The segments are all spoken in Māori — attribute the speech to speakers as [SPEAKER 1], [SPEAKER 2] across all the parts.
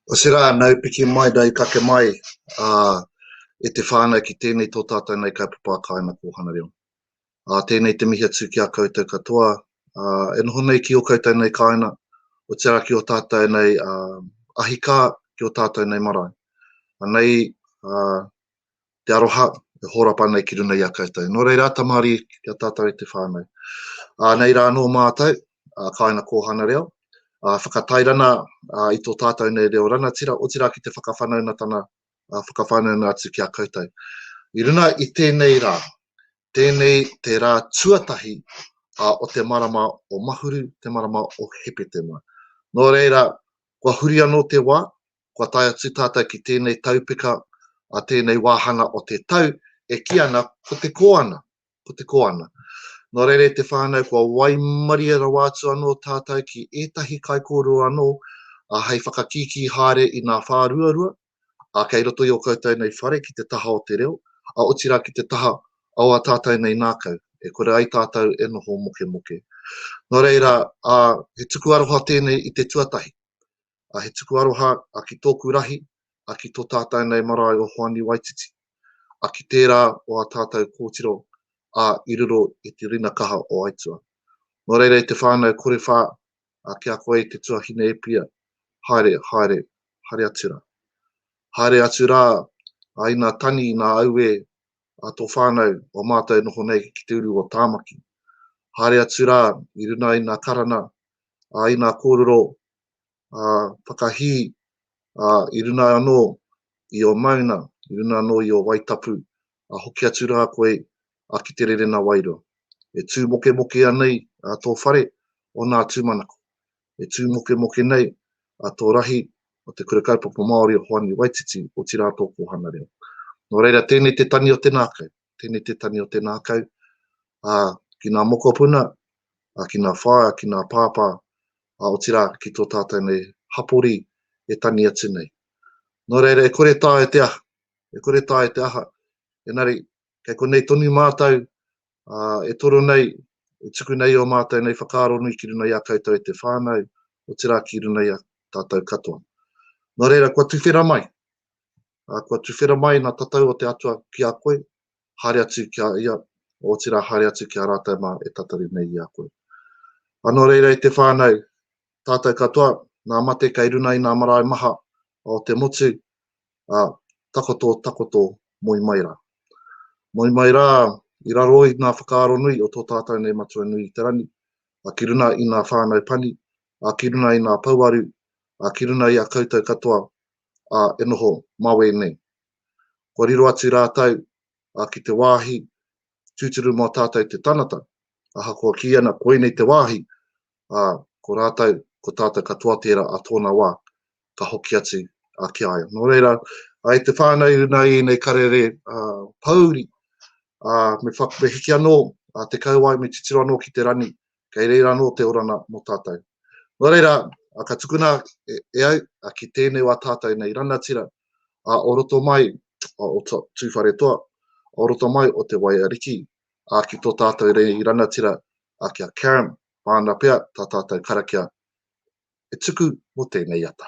[SPEAKER 1] O se rā, nau piki mai dai kake mai e te whānau ki tēnei tō tātou nei kaupapa kāinga Kōhanga Reo. Tēnei te mihi atu ki a koutou katoa. E noho nei ki o koutou nei kāinga, o te ara ki o tātou nei ahika ki o tātou nei marae. Nei te aroha e horapa nei ki runa i a koutou. Nō reira tamari ki a tātou i te whānau. Nei rā no mātou, kāinga Kōhanga Reo. Whakatairana i tō tātou nei reo rangatira, o tira ki te whakawhanauna tana, whakawhanauna atu ki a koutou. I runa i tēnei rā, tēnei te rā tuatahi o te marama o mahuru, te marama o hepetema. Nō reira, kua huri anō te wā, kua tai atu tātou ki tēnei taupika, tēnei wāhanga o te tau, e ki ana ko te koana, ko te koana. Nō reire te whānau kua waimari rawa atu anō tātou ki ētahi kaikōrua anō, hei whakakiki haere i ngā whāruarua, kei roto i o koutou nei whare ki te taha o te reo, o tira ki te taha o a tātou nei nākau, e kore ai tātou e noho moke moke. Nō reira, he tuku aroha tēnei i te tuatahi, he tuku aroha ki tōku rahi, ki tō tātou nei marae o Hoani Waititi, ki tērā o a tātou kōtiro, i riro i te rina kaha o Aitua. Nō reira i te whānau kore whā, ki a koe i te tuahine e pia, haere atu rā. Haere atu rā, i ngā tani, ngā aue, tō whānau o mātou noho nei ki te uru o tāmaki. Haere atu rā, i runa i ngā karana, i ngā kōrero, whakahi, i runa anō i o Mauna, i runa anō i o Waitapu, hoki atu rā koe, ki te rerena wairua. E tū moke moke anei tō whare o ngā tūmanako. E tū moke moke nei tō rahi o te kura kaupapa Māori o Hoani Waititi o tira tō Kōhanga Reo. Nō reira, tēnei te tani o te nākau. Tēnei te tani o te nākau. Ki ngā mokopuna, ki ngā whaia, ki ngā pāpā, o tira ki tō tātou nei hapori e tani atu nei. Nō reira, e kore tā e te aha. E kore tā e te aha. Engari, kei konei tonu mātou, e toro nei, e tuku nei o mātou nei whakaaro nui ki runa i a koutou e te whānau, o tira ki runa i a tātou katoa. Nō reira, kua tuwhera mai. Kua tuwhera mai nā tatau o te atua ki a koe, haere atu ki a ia, o tira haere atu ki a rātou mā e tatari nei i a koe. Nō reira i te whānau, tātou katoa, nā mate kei runa i nā marae maha o te motu, takoto, moi mai rā. Moi mai rā, i raro i ngā whakaaro nui o tō tātou nei matua nui i te rani, ki runa i ngā whānau pani, ki runa i ngā pauaru, ki runa i a koutou katoa, e noho mawe nei. Kua riro atu rātou, ki te wāhi, tūturu mō tātou te tanata, kua ki ana koe nei te wāhi, ko rātou, ko tātou katoa tērā a tōna wā, ka hoki atu ki aia. Nō reira, ai te whānau runa i nei karere pauri, me hiki anō, te kauai me titiro anō ki te rani, kei reira anō te orana mō tātou. Nō reira, ka tukuna e au, ki tēnei wā tātou nei rangatira, o roto mai, o Tuwharetoa, o roto mai o te Waiariki, ki tō tātou rei rangatira, ki a Karam, pāna pea, tā tātou Karakia, e tuku mo tēnei ata.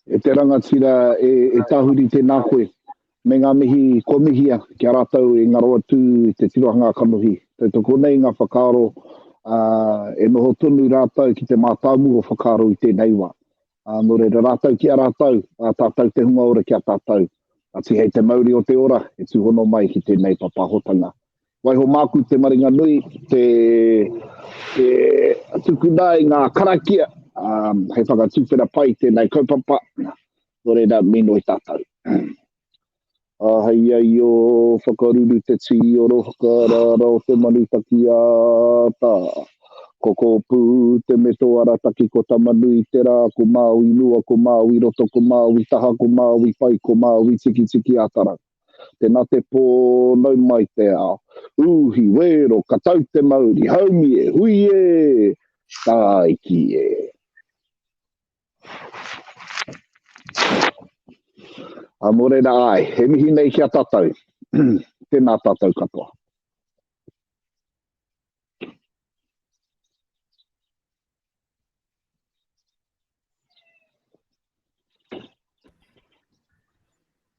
[SPEAKER 2] E te rangatira e tahuri te nākoe, me ngā mihi komihia ki a rātou e ngaro atu te tirohanga kanohi. Te toko nei ngā whakaaro e noho tonu rātou ki te mātaumu o whakaaro i tēnei wā. Nō reira rātou ki a rātou, tātou te hunga ora ki a tātou. Ati hei te mauri o te ora, e tūhono mai ki tēnei papahotanga. Waiho māku te maringa nui, te tukunai ngā karakia, hei whakatupuranga pai tēnei kaupapa, nō reira mino i tātou. Hei ai o whakaruru te ti o ro whakarara o te manu taki ata. Koko pū te meto arataki ko ta manu i te rā, ko Māui nua, ko Māui roto, ko Māui taha, ko Māui pai, ko Māui tiki tiki atara. Tēnā te pō nau mai te ao. Uhi, wero, ka tau te mauri, haumi e, hui e, taiki e. Mō reira ai, he mihi nei ki a tātou, tēnā tātou katoa.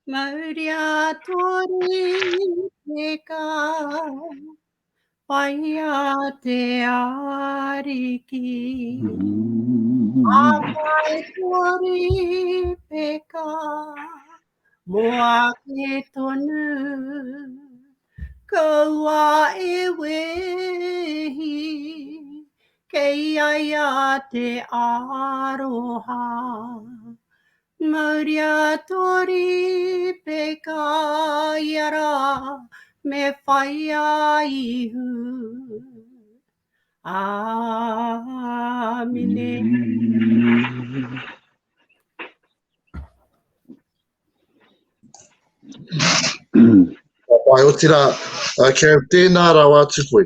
[SPEAKER 3] Mauria tori peka, Whaea te ariki. Awai tori peka, Mauwake tonu. Kaua e wehi, kei aia te aroha. Mauria tori peka iara, me whaia ihu. Amine.
[SPEAKER 1] Pai o tira, kia tēnā rā wātu koe.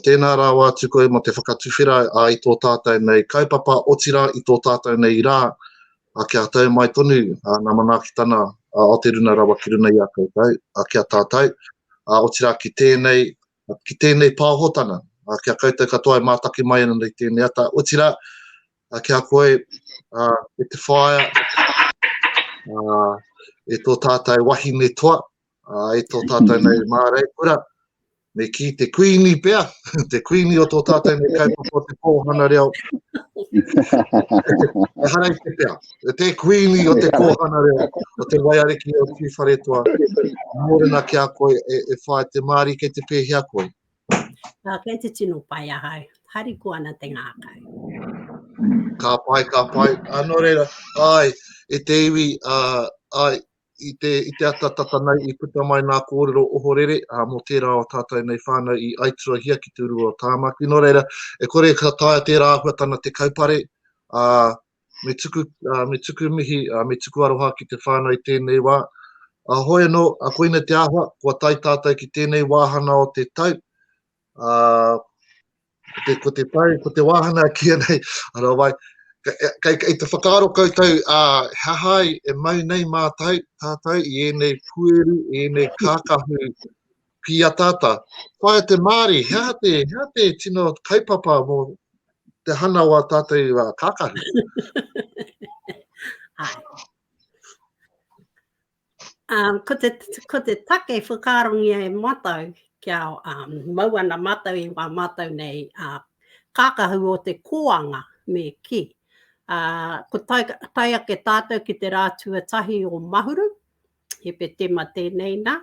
[SPEAKER 1] Tēnā rā wātu koe mo te whakatuwhira i tō tātou nei kaupapa o tira i tō tātou nei rā. Kia tau mai tonu, nā manaakitana o te runa rawa ki runa i a koutou, kia tātou. O tira ki tēnei pāhotana, kia koutou katoa e mātaki mai ana nei tēnei ata. O tira, kia koe e te whaia, e tō tātou wahi me toa, e tō tātou nei mārei me ki te kuini pea, te kuini o tō tātou nei kaupapa o te Kōhanga Reo. E harai te pea, te kuini o te Kōhanga Reo, o te waiareki o Tuwharetoa. Mōrena ki a koe e whae te Māori kei te pēhea koe.
[SPEAKER 3] Kei te tino pai ahau, hari kuana te ngākai.
[SPEAKER 1] Ka pai. Anō reira, ai, e te iwi, ai, i te ata tata nei i puta mai nā kōrero ohorere, mō tērā o tātou nei whānau i aitua hia ki tūru o tāmaki. Nō reira, e kore ka taia tērā ahuatana te kaupare, me tuku mihi, me tuku aroha ki te whānau i tēnei wā. Hoi anō, a koina te ahua, kua tai tātou ki tēnei wāhana o te tau. Ko te wāhana kia nei, ara wai, kei te whakaaro koutou hahai e mau nei mātou, tātou, i enei pueru, i enei kākahu pia tata. Whaia te Māori, hea te tino kaupapa mō te hana wā tātou kākahu.
[SPEAKER 3] Ko te take whakarongi e matau, kia mauana matau i wā matau nei kākahu o te koanga me ki. Ko tai ake tātou ki te rātua tahi o mahuru, he pe tema tēnei nā.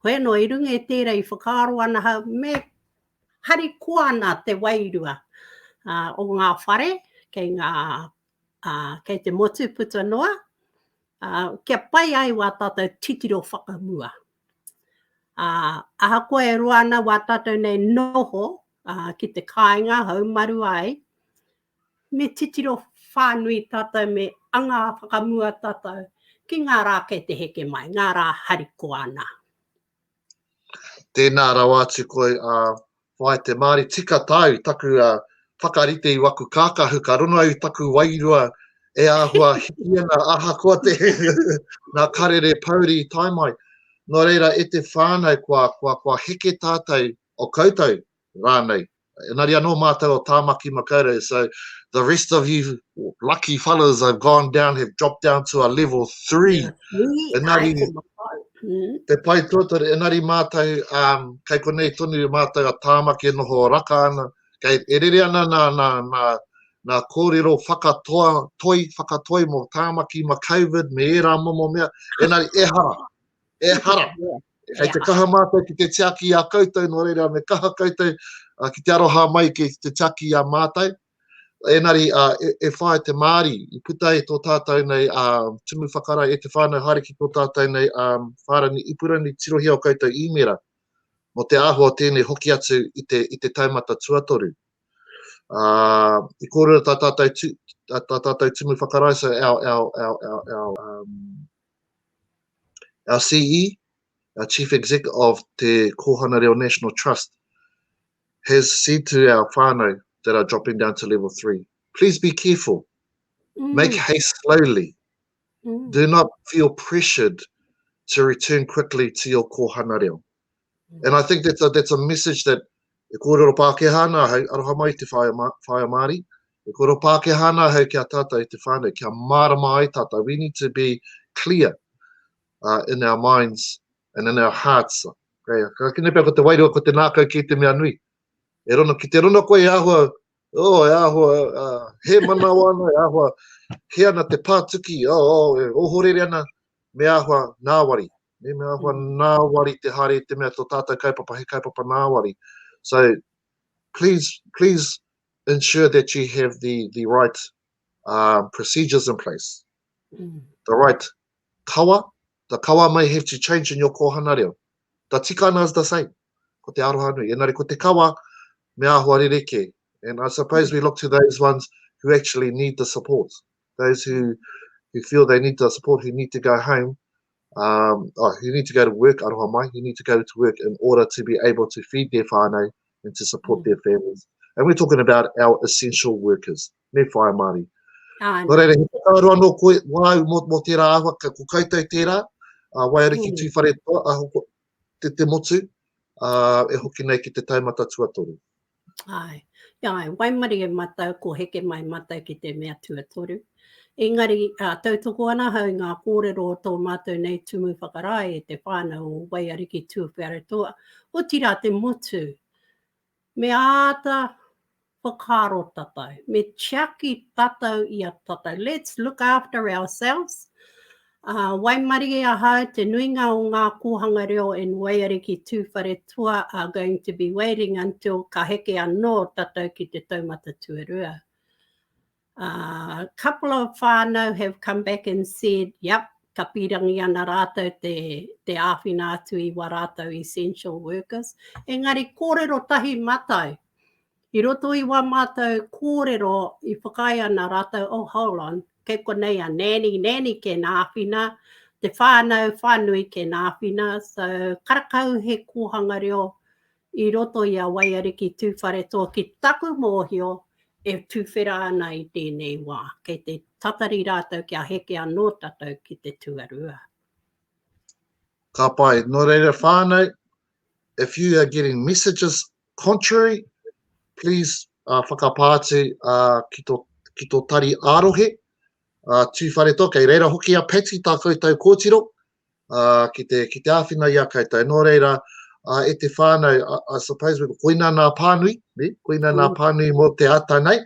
[SPEAKER 3] Hoi no i runga e tērā i whakaaro ana hau, me hari kuana te wairua o ngā whare, kei te motu puta noa, kia pai ai wā tātou titiro whakamua. Aha koe ruana wā tātou nei noho ki te kāinga hau maru ai, me titiro whānui tātou me anga whakamua tātou ki ngā rā kei te heke mai, ngā rā hariko ana.
[SPEAKER 1] Tēnā rā wātu koe, whae te Māori tika tau, taku whakarite i waku kākahu, ka rono au taku wairua e āhua hiki ana, aha koa te nā karere pauri i tai mai. Nō reira, e te whānau kua heke tātou o koutou rānei. Engari anō mātou o tāmaki makaurau, so the rest of you lucky fellas have gone down, have dropped down to a level 3. Engari, te pai tōtore, engari mātou, kei konei tonu mātou a tāmaki e noho raka ana, kei e rere ana nā kōrero whakatoi mo tāmaki ma COVID, me e rā momo mea, engari e hara. Kei te kaha mātou ki te tiaki a koutou, nō reira me kaha koutou ki te aroha mai ki te tiaki a mātou. Engari, e whae te Māori, i puta e tō tātou nei tumu whakarai, e te whānau haere ki tō tātou nei whārani ipurani tirohia o koutou imera, mo te āhua tēnei hoki atu i te taumata tuatoru. I kōrero tā tātou tumu whakarai, so our CE, our Chief Exec of the Kōhanga Reo National Trust, has said to our whānau that are dropping down to level 3, please be careful. Make haste slowly. Do not feel pressured to return quickly to your Kōhanga Reo. And I think that's a message that e kōrero Pākehā nā hau, aroha mai te Whaea Maari, e kōrero Pākehā nā hau kia tātou i te whānau, kia mārama ai tātou. We need to be clear. in our minds and in our hearts. Okay, ka kine pia ko te wairua ko te nākau ki te mea nui. E rono ki te rono koe e ahua, he manawa ana, e ahua, he ana te pātuki, e ohorere ana, me ahua nāwari. Me ahua nāwari te hare te mea tō tātou kaupapa, he kaupapa nāwari. So please ensure that you have the right procedures in place. The right kawa. The kawa may have to change in your Kōhanga Reo. The tikana is the same. Ko te aroha nui. Engari ko te kawa, me ahua rireke. And I suppose we look to those ones who actually need the support. Those who feel they need the support, who need to go home, who need to go to work, aroha mai, who need to go to work in order to be able to feed their whānau and to support their families. And we're talking about our essential workers. Me whaia Māori. Nō reira, he whakaaro anō koe, wai mo tērā ahua, ka ko koutou tērā, waiariki Tuwharetoa, ahoko te motu, e hoki nei ki te taumata tuatoru.
[SPEAKER 3] Ai, waimari e matau, ko heke mai matau ki te mea tuatoru. Engari, tautoko ana hau ngā kōrero o tō mātou nei tumu whakarai e te whānau o waiariki Tuwharetoa. O tira te motu, me āta whakaro tatau, me tiaki tatau I a tatau. Let's look after ourselves. Waimari e ahau, te nuinga o ngā Kōhanga Reo and waiariki Tuwharetoa are going to be waiting until ka heke anō tatau ki te taumata tuarua. A couple of whānau have come back and said, yep, ka pirangi ana rātou te āwhina atu I wa rātou essential workers. Engari, kōrero tahi mātou. I roto I wa mātou kōrero I whakai ana rātou, oh, hold on, kei konei a nani ke nā āwhina, te whānau whānui ke nā āwhina, so karakau he Kōhanga Reo I roto I a waiariki Tuwharetoa ki taku mōhio, e tuwhera ana I tēnei wā, kei te tatari rātou kia heke anō tātou ki te tuarua.
[SPEAKER 1] Ka pai, nō reira whānau, if you are getting messages contrary, please whakapātu ki tō tari ārohe, Tuwharetoa, kei reira hoki a Patti tā koutou kōtiro, ki te āwhina I a koutou. Nō reira, e te whānau, I suppose, koina nā pānui, koina nā pānui mo te ata nei.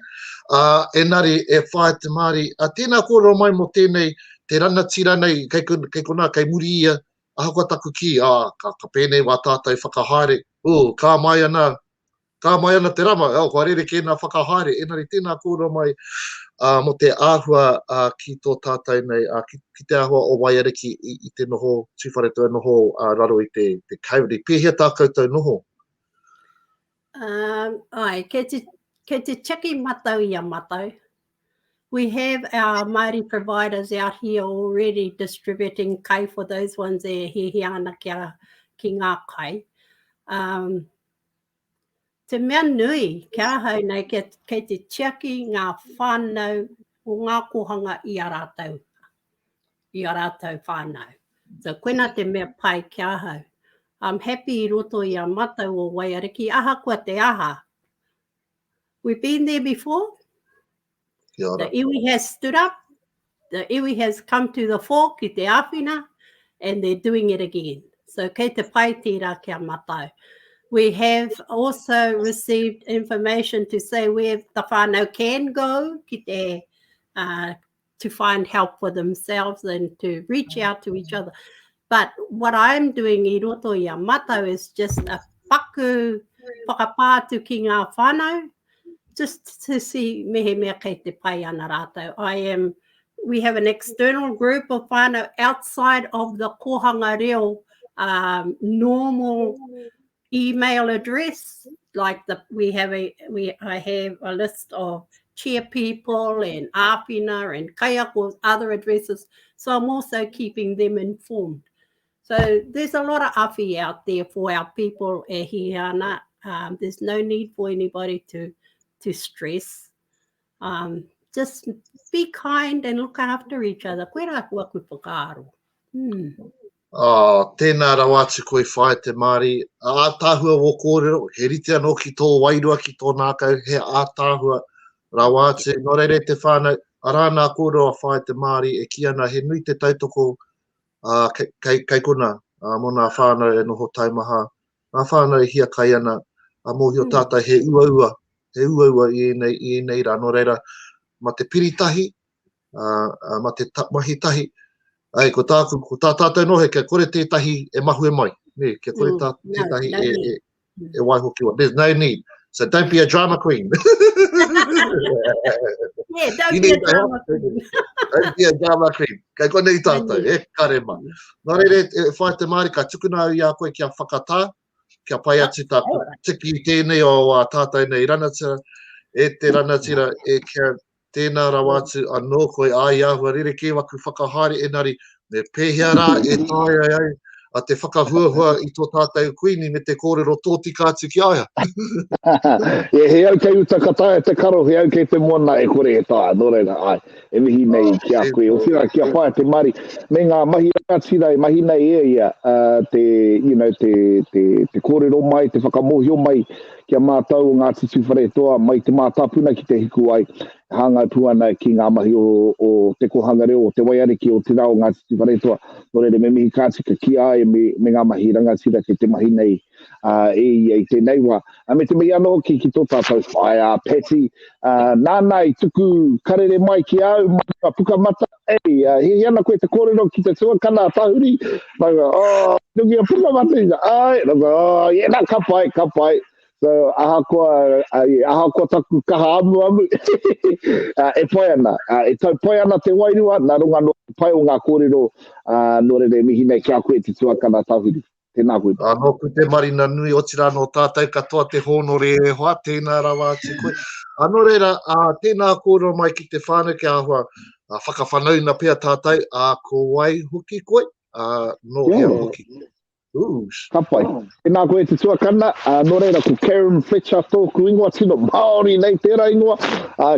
[SPEAKER 1] Engari, e whaia te Māori, tēnā kōrero mai mo tēnei, te rangatira nei, kei kona, kei muri ia, ahoko taku ki, ka pēnei wā tātou whakahaere, kā mai ana te rama, kua rere kēnā whakahaere, engari tēnā kōrero mai mo te āhua ki tō tātou nei, ki te āhua o waiariki I te noho Tuwharetoa noho raro I te kauri. Pēhea tā koutou noho?
[SPEAKER 3] Ai, kei te cheki matau I a matau. We have our Māori providers out here already distributing kai for those ones e hihi ana ki ngā kai. Te mea nui, kia hau nei, kei te tiaki ngā whānau o ngā kohanga I a rātou whānau. So koina te mea pai kia hau. I'm happy I roto I a matau o waiariki. Aha kua te aha. We've been there before. The iwi has stood up. The iwi has come to the fore ki te āwhina, and they're doing it again. So kei te pai tira kia matau. We have also received information to say where the whānau can go ki te, to find help for themselves and to reach out to each other. But what I'm doing I roto I a matau is just a whakapātu ki ngā whānau, just to see mehe mea kei te pai ana rātou. We have an external group of whānau outside of the Kōhanga Reo normal email address, like I have a list of chair people and āwhina and kaiako, other addresses, so I'm also keeping them informed. So there's a lot of awhi out there for our people e hiana. There's no need for anybody to stress. Just be kind and look after each other. Koe rā kua ku whakaaro.
[SPEAKER 1] Tēnā rawa atu koe whaia te Māori. Ātāhua o kōrero, he rite anō ki tō wairua ki tō nākau, he ātāhua rawa atu. Nō reire te whānau, arā nā kōrero a whaia te Māori, e ki ana he nui te tautoko Kai kona, mo nā whānau e noho taimaha. Nā whānau e hia kai ana, mōhio tātai he uaua i nei rā. No reira, ma te piritahi, ma te mahi tahi. Ai, ko tā tātou nohe, kia kore tētahi e mahu e mai. Ne, kia kore tētahi e waihoki wa. There's no need. So don't be a drama queen.
[SPEAKER 3] Yeah, don't be a drama queen.
[SPEAKER 1] Don't be a drama queen. Kai konei tātou, e karema. Nā reire, e whae te marika, tukunau i a koe kia whakatā, kia pai atu tā tiki tēnei o tātou nei ranatira, e te ranatira e kia tēnā rawatu anō koe ai ahua rere ke waku whakahare enari, me pēhea rā e tāia ai, a te whakahuahua i tō tātou kuini me te kōrero tōti kātu ki aia.
[SPEAKER 2] He au kei utakatai te karo, he au kei te mona e kore e tā, nō reira, ai, e mihi nei ki a koe, o whira kia whae te mari, me ngā mahi rātira, mahi nei ia, te kōrero mai, te whakamohio mai, kia mātau o ngā Tuwharetoa, mai te mātāpuna ki te hiku ai, hāngai puana ki ngā mahi o te Kōhanga Reo, o te waiariki o te rao ngā Tuwharetoa, no reire me mihi kātika ki ai me ngā mahi rangatira ke te mahi nei i tēnei wā. Me te mihi anō ki tō tātou whae, Patti, nānai tuku karere mai ki au, mai puka mata, he ana koe te kōrero ki te tuakana tahuri, nungi a puka mata i ai, nā kapai, so aha koa taku kaha amu e pai ana e tau pai ana te wairua nā runga no pai o ngā kōrero no re mihi nei kia koe te tuakana tahuri tēnā koe
[SPEAKER 1] no ku te marina nui o tira no tātou katoa te hono re hoa tēnā rawa atu koe anō reira tēnā kōrero mai ki te whānau ki ahua whakawhanau na pia tātou ko wai hoki koe no hea hoki
[SPEAKER 2] Ka pai. Nā koe te tuakana, no reira ko Karam Fletcher tōku ingoa tino Māori nei tērā ingoa.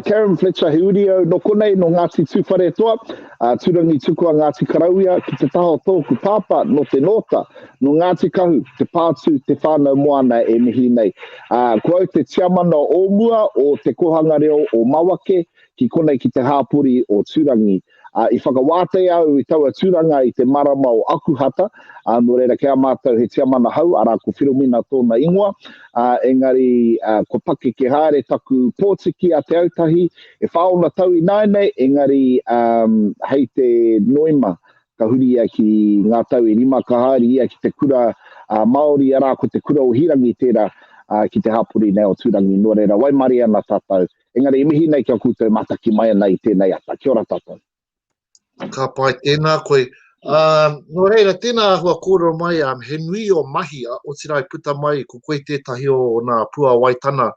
[SPEAKER 2] Karam Fletcher he urio no konei no Ngāti Tuwharetoa, turangi tukua Ngāti Karauia ki te taho tōku pāpā no te nota, no Ngāti Kahu, te pātu, te whānau moana e mihi nei. Ko au te tiamana o mua o te Kōhanga Reo o Mauwake, ki konei ki te hāpuri o turangi. I whakawātei au i taua tūranga i te marama o Akuhata, no reira kia mātou he tiamana hau, ara ko whiromina tōna ingoa, engari ko pake ke haere taku pōtiki a te autahi, e whaona tau i naenei, engari hei te noima, ka huri ia ki ngā tau e rima ka haere ia ki te kura Māori, ara ko te kura o hirangi tērā ki te hapuri nei o tūrangi, no reira, wai mari ana tātou, engari mihi nei kia koutou mataki mai ana i tēnei ata, kia ora tātou.
[SPEAKER 1] Ka pai tēnā koe. No reira, tēnā hua kōrero mai, he nui o mahi o tirai puta mai, ko koe tētahi o nā pua waitana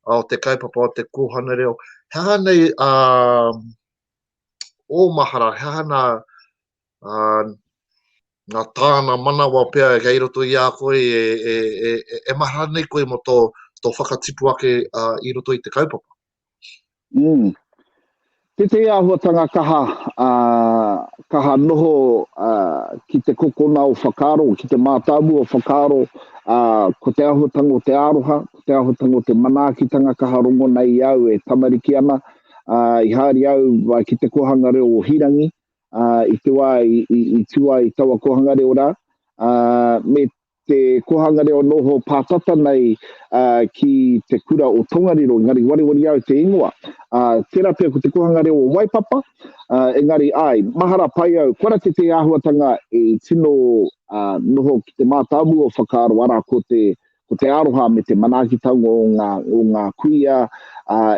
[SPEAKER 1] o te kaupapa o te Kōhanga Reo. Hea nei o mahara, hea nā tāna manawa pia kei roto i a koe e mahara nei koe mo tō whakatipu ake i roto i te kaupapa.
[SPEAKER 2] Te āhuatanga kaha noho ki te kokona o whakaaro, ki te mātāmu o whakaaro, ko te āhuatanga o te āroha, ko te āhuatanga o te manaakitanga kaha rongo nei au e tamariki ana, i haere au ki te Kōhanga Reo o Hirangi, i te wā i tua i taua Kōhanga Reo rā, me te Kōhanga Reo noho pātata nei ki te kura o Tongariro, engari wariwari au te ingoa. Tērā pia ko te Kōhanga Reo o Waipapa, engari ai, mahara pai au, kora te āhuatanga e tino noho ki te mātāmu o whakaaro ara ko te aroha me te manaakitanga o ngā kuia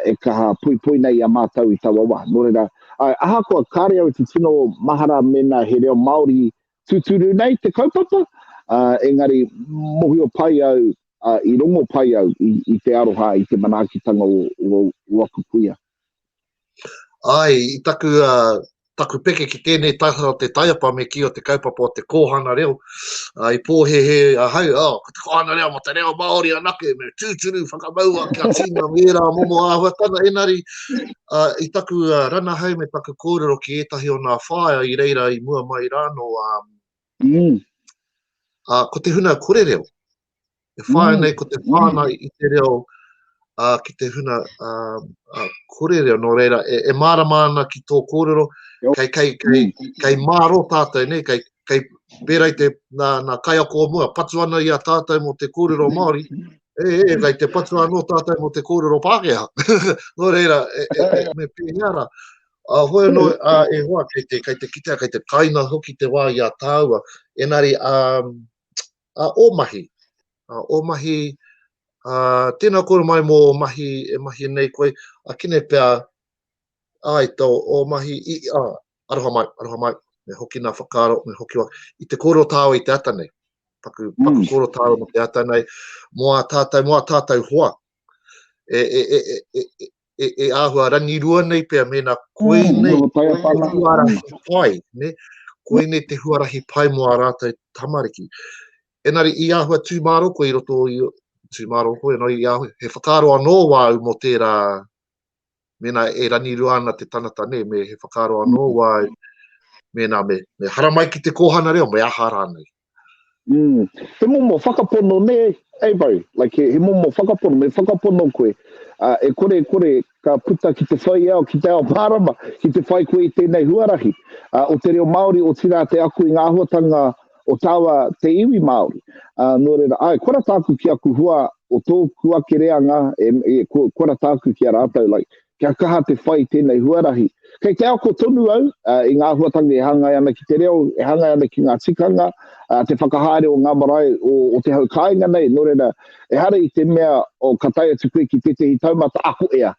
[SPEAKER 2] e kaha pui nei a mātau i taua wā. Nō reira, aha koa kāre au te tino mahara mena he reo Māori tūturu nei te kaupapa, engari mohi o pai au, i rongo pai au i te aroha i te manaakitanga o akukuia.
[SPEAKER 1] Ai, i taku peke ki tēnei tāhara o te taiapa me ki o te kaupapa o te Kōhanga Reo. I pōhehe hau, ko te Kōhanga Reo mo te reo Māori anake, me tūturu whakamaua kia tīna mera momo āhuatana enari. I taku rana hau me taku kōrero ki etahi o nā whaea i reira i mua mai rāno. Ko te huna kore reo. E whae nei ko te whāna i te reo ki te huna kore reo no reira. E mārama ana ki tō kōrero, kei māro tātou nei, kei kei pērei nā kai ako mua, patu ana i a tātai mo te kōrero Māori, kei te patu anō tātai mo te kōrero Pākehā. Nō reira, me pēhara. Hoi no e hoa kei te kitea, kei te kaina hoki te wā i a tāua. Engari, ōmahi. Ōmahi, tēnā kore mai mō mahi, mahi nei koe, a kine pēr, ai tō ōmahi, aroha mai, me hoki nā whakaaro, me hoki wā, i te kōrero tāua i te ata nei. Paku kōrero tāua mo te ata nei, moa tātai hoa. E āhua rangirua nei pēr mena koe nei te huarahi pai, ne? Koe nei te huarahi pai mo a rātou tamariki. Engari i āhua tūmaroko i roto i tūmaroko, i āhua, he whakaaro anō wāu mo tērā, mena e rangirua ana te tanata nei, me he whakaaro anō wāu, mena me haramai ki te Kōhanga Reo, me ahara nei.
[SPEAKER 2] He momo whakapono ne, bro, like he momo whakapono, me whakapono koe, e kore ka puta ki te whai au, ki te ao Karama, ki te whai koe i tēnei huarahi. O te reo Māori, o tira te aku i ngā huatanga o tāua te iwi Māori. Nō reira, kora tāku ki aku hua o tōku ake reanga, kora tāku ki a rātou, like, kia kaha te whai tēnei huarahi. Kei te ako tonu au, i ngā huatanga e hangai ana ki te reo, e hangai ana ki ngā tikanga, te whakahaere o ngā marae o te hau kāinga nei, nō reira, e hara i te mea o kataia te koe ki tetehi taumata ako ea.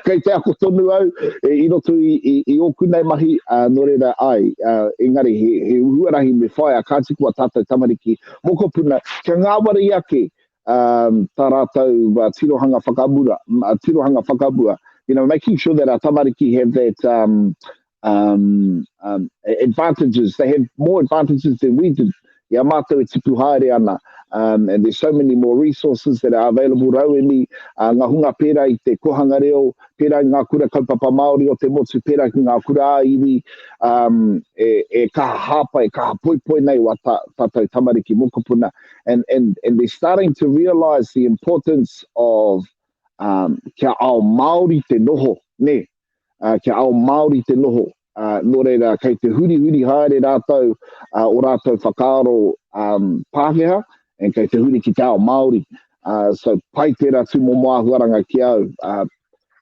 [SPEAKER 2] Kei te ako tonu au, i roto i oku nei mahi, nō reira engari, he huarahi me whae a kātikua tātou tamariki, mokopuna, kia ngāwara i ake, tā rātou tirohanga whakabua, making sure that our tamariki have that advantages, they have more advantages than we did. Ia mātou e tipu haere ana, and there's so many more resources that are available raueni, ngā hunga pēra i te Kōhanga Reo, pēra i ngā kura kaupapa Māori o te motu, pēra ki ngā kura iwi, e kaha hapa, e kaha poipoi nei wa tātou tamariki mokopuna, and they're starting to realise the importance of kia ao Māori te noho, ne, kia ao Māori te noho. Nō reira, kei te huri haere rātou, o rātou whakaaro Pākehā, and kei te huri ki te ao Māori. So, pai tērā tū mō moa huaranga ki au.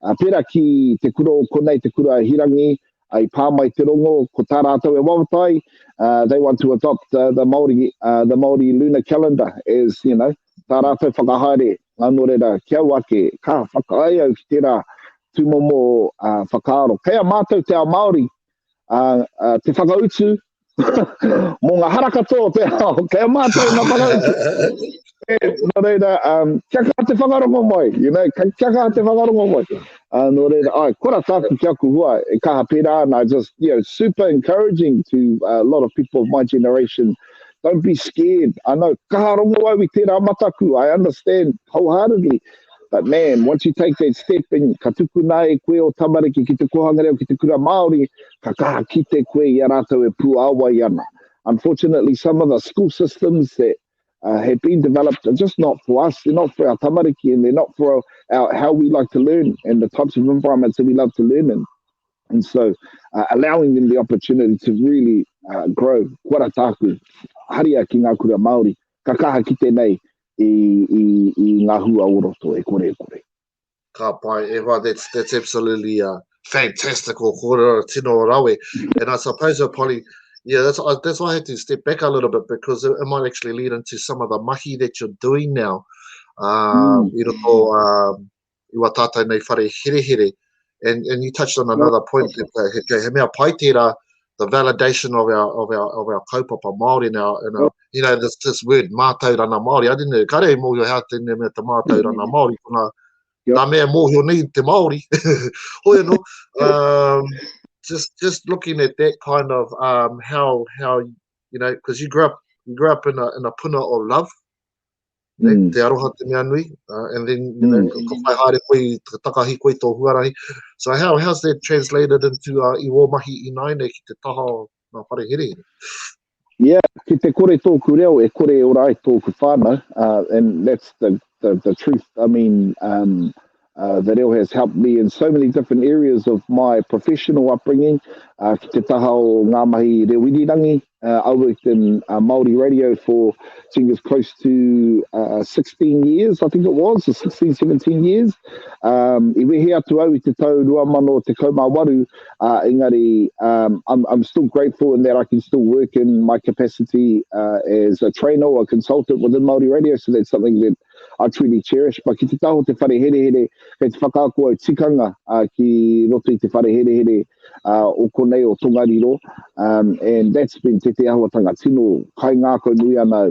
[SPEAKER 2] Pērā ki te kura o konei, te kura hirangi, i pāmai te rongo, ko tā rātou e wawatai, they want to adopt the Māori lunar calendar as, tā rātou whakahaere. Nō reira, kia wake, ka whakaai au ki tērā tū mō whakaaro. Kei a mātou te ao Māori, te whakautu, mō ngā hara katoa te ao, kei a mātou ngā whakautu. Nō reira, kia kaha te whakarongo mai, kia kaha te whakarongo mai. Nō reira, kora tāku ki aku hua, e kaha pērā, and I just, super encouraging to a lot of people of my generation. Don't be scared. I know, kaha rongo au I tērā mataku, I understand wholeheartedly. But man, once you take that step and ka tuku nā e koe o tamariki ki te Kōhanga Reo, ki te kura Māori, ka kaha ki te koe i a rātou e pū awa i ana. Unfortunately, some of the school systems that have been developed are just not for us. They're not for our tamariki, and they're not for how we like to learn and the types of environments that we love to learn in. And so allowing them the opportunity to really grow. Kora tāku, haria ki ngā kura Māori, ka kaha ki te nei, I ngā hua o roto, e kore.
[SPEAKER 1] Ka pai, Eva, that's absolutely fantastic, o kore tino rawe. And I suppose, Polly, that's why I had to step back a little bit, because it might actually lead into some of the mahi that you're doing now. I wā tātai nei whareherehere. And you touched on another point, he mea pai tērā, the validation of our kaupapa Māori now, and this word mātauranga Māori. I didn't know, kare mōhio hea tēnei mea te mātauranga Māori, kuna nā mea mōhio nei te Māori. Hoi no, just looking at that kind of how because you grew up in a puna of love, te aroha te mea nui, and then ka whai haere koe, ka takahi koe tō huarahi. So how's that translated into I wō mahi I naine ki te taha ngā whareherehere?
[SPEAKER 2] Yeah, ki te kore tōku reo, e kore orai tōku whānau, and that's the truth. I mean, The reo has helped me in so many different areas of my professional upbringing. Ki te taha o ngā mahi reo irirangi. I worked in Māori radio for, I think it's close to 16 years, I think it was, 16, 17 years. I wehe atu au I te tau rua mano te kaumāwaru, engari, I'm still grateful in that I can still work in my capacity as a trainer or a consultant within Māori radio, so that's something that I truly cherish. But ki te taho te whareherehere, kei te whakaako au tikanga ki roto I te whareherehere o konei o Tongariro, and that's been te ahotanga tino Kāinga ko nui ana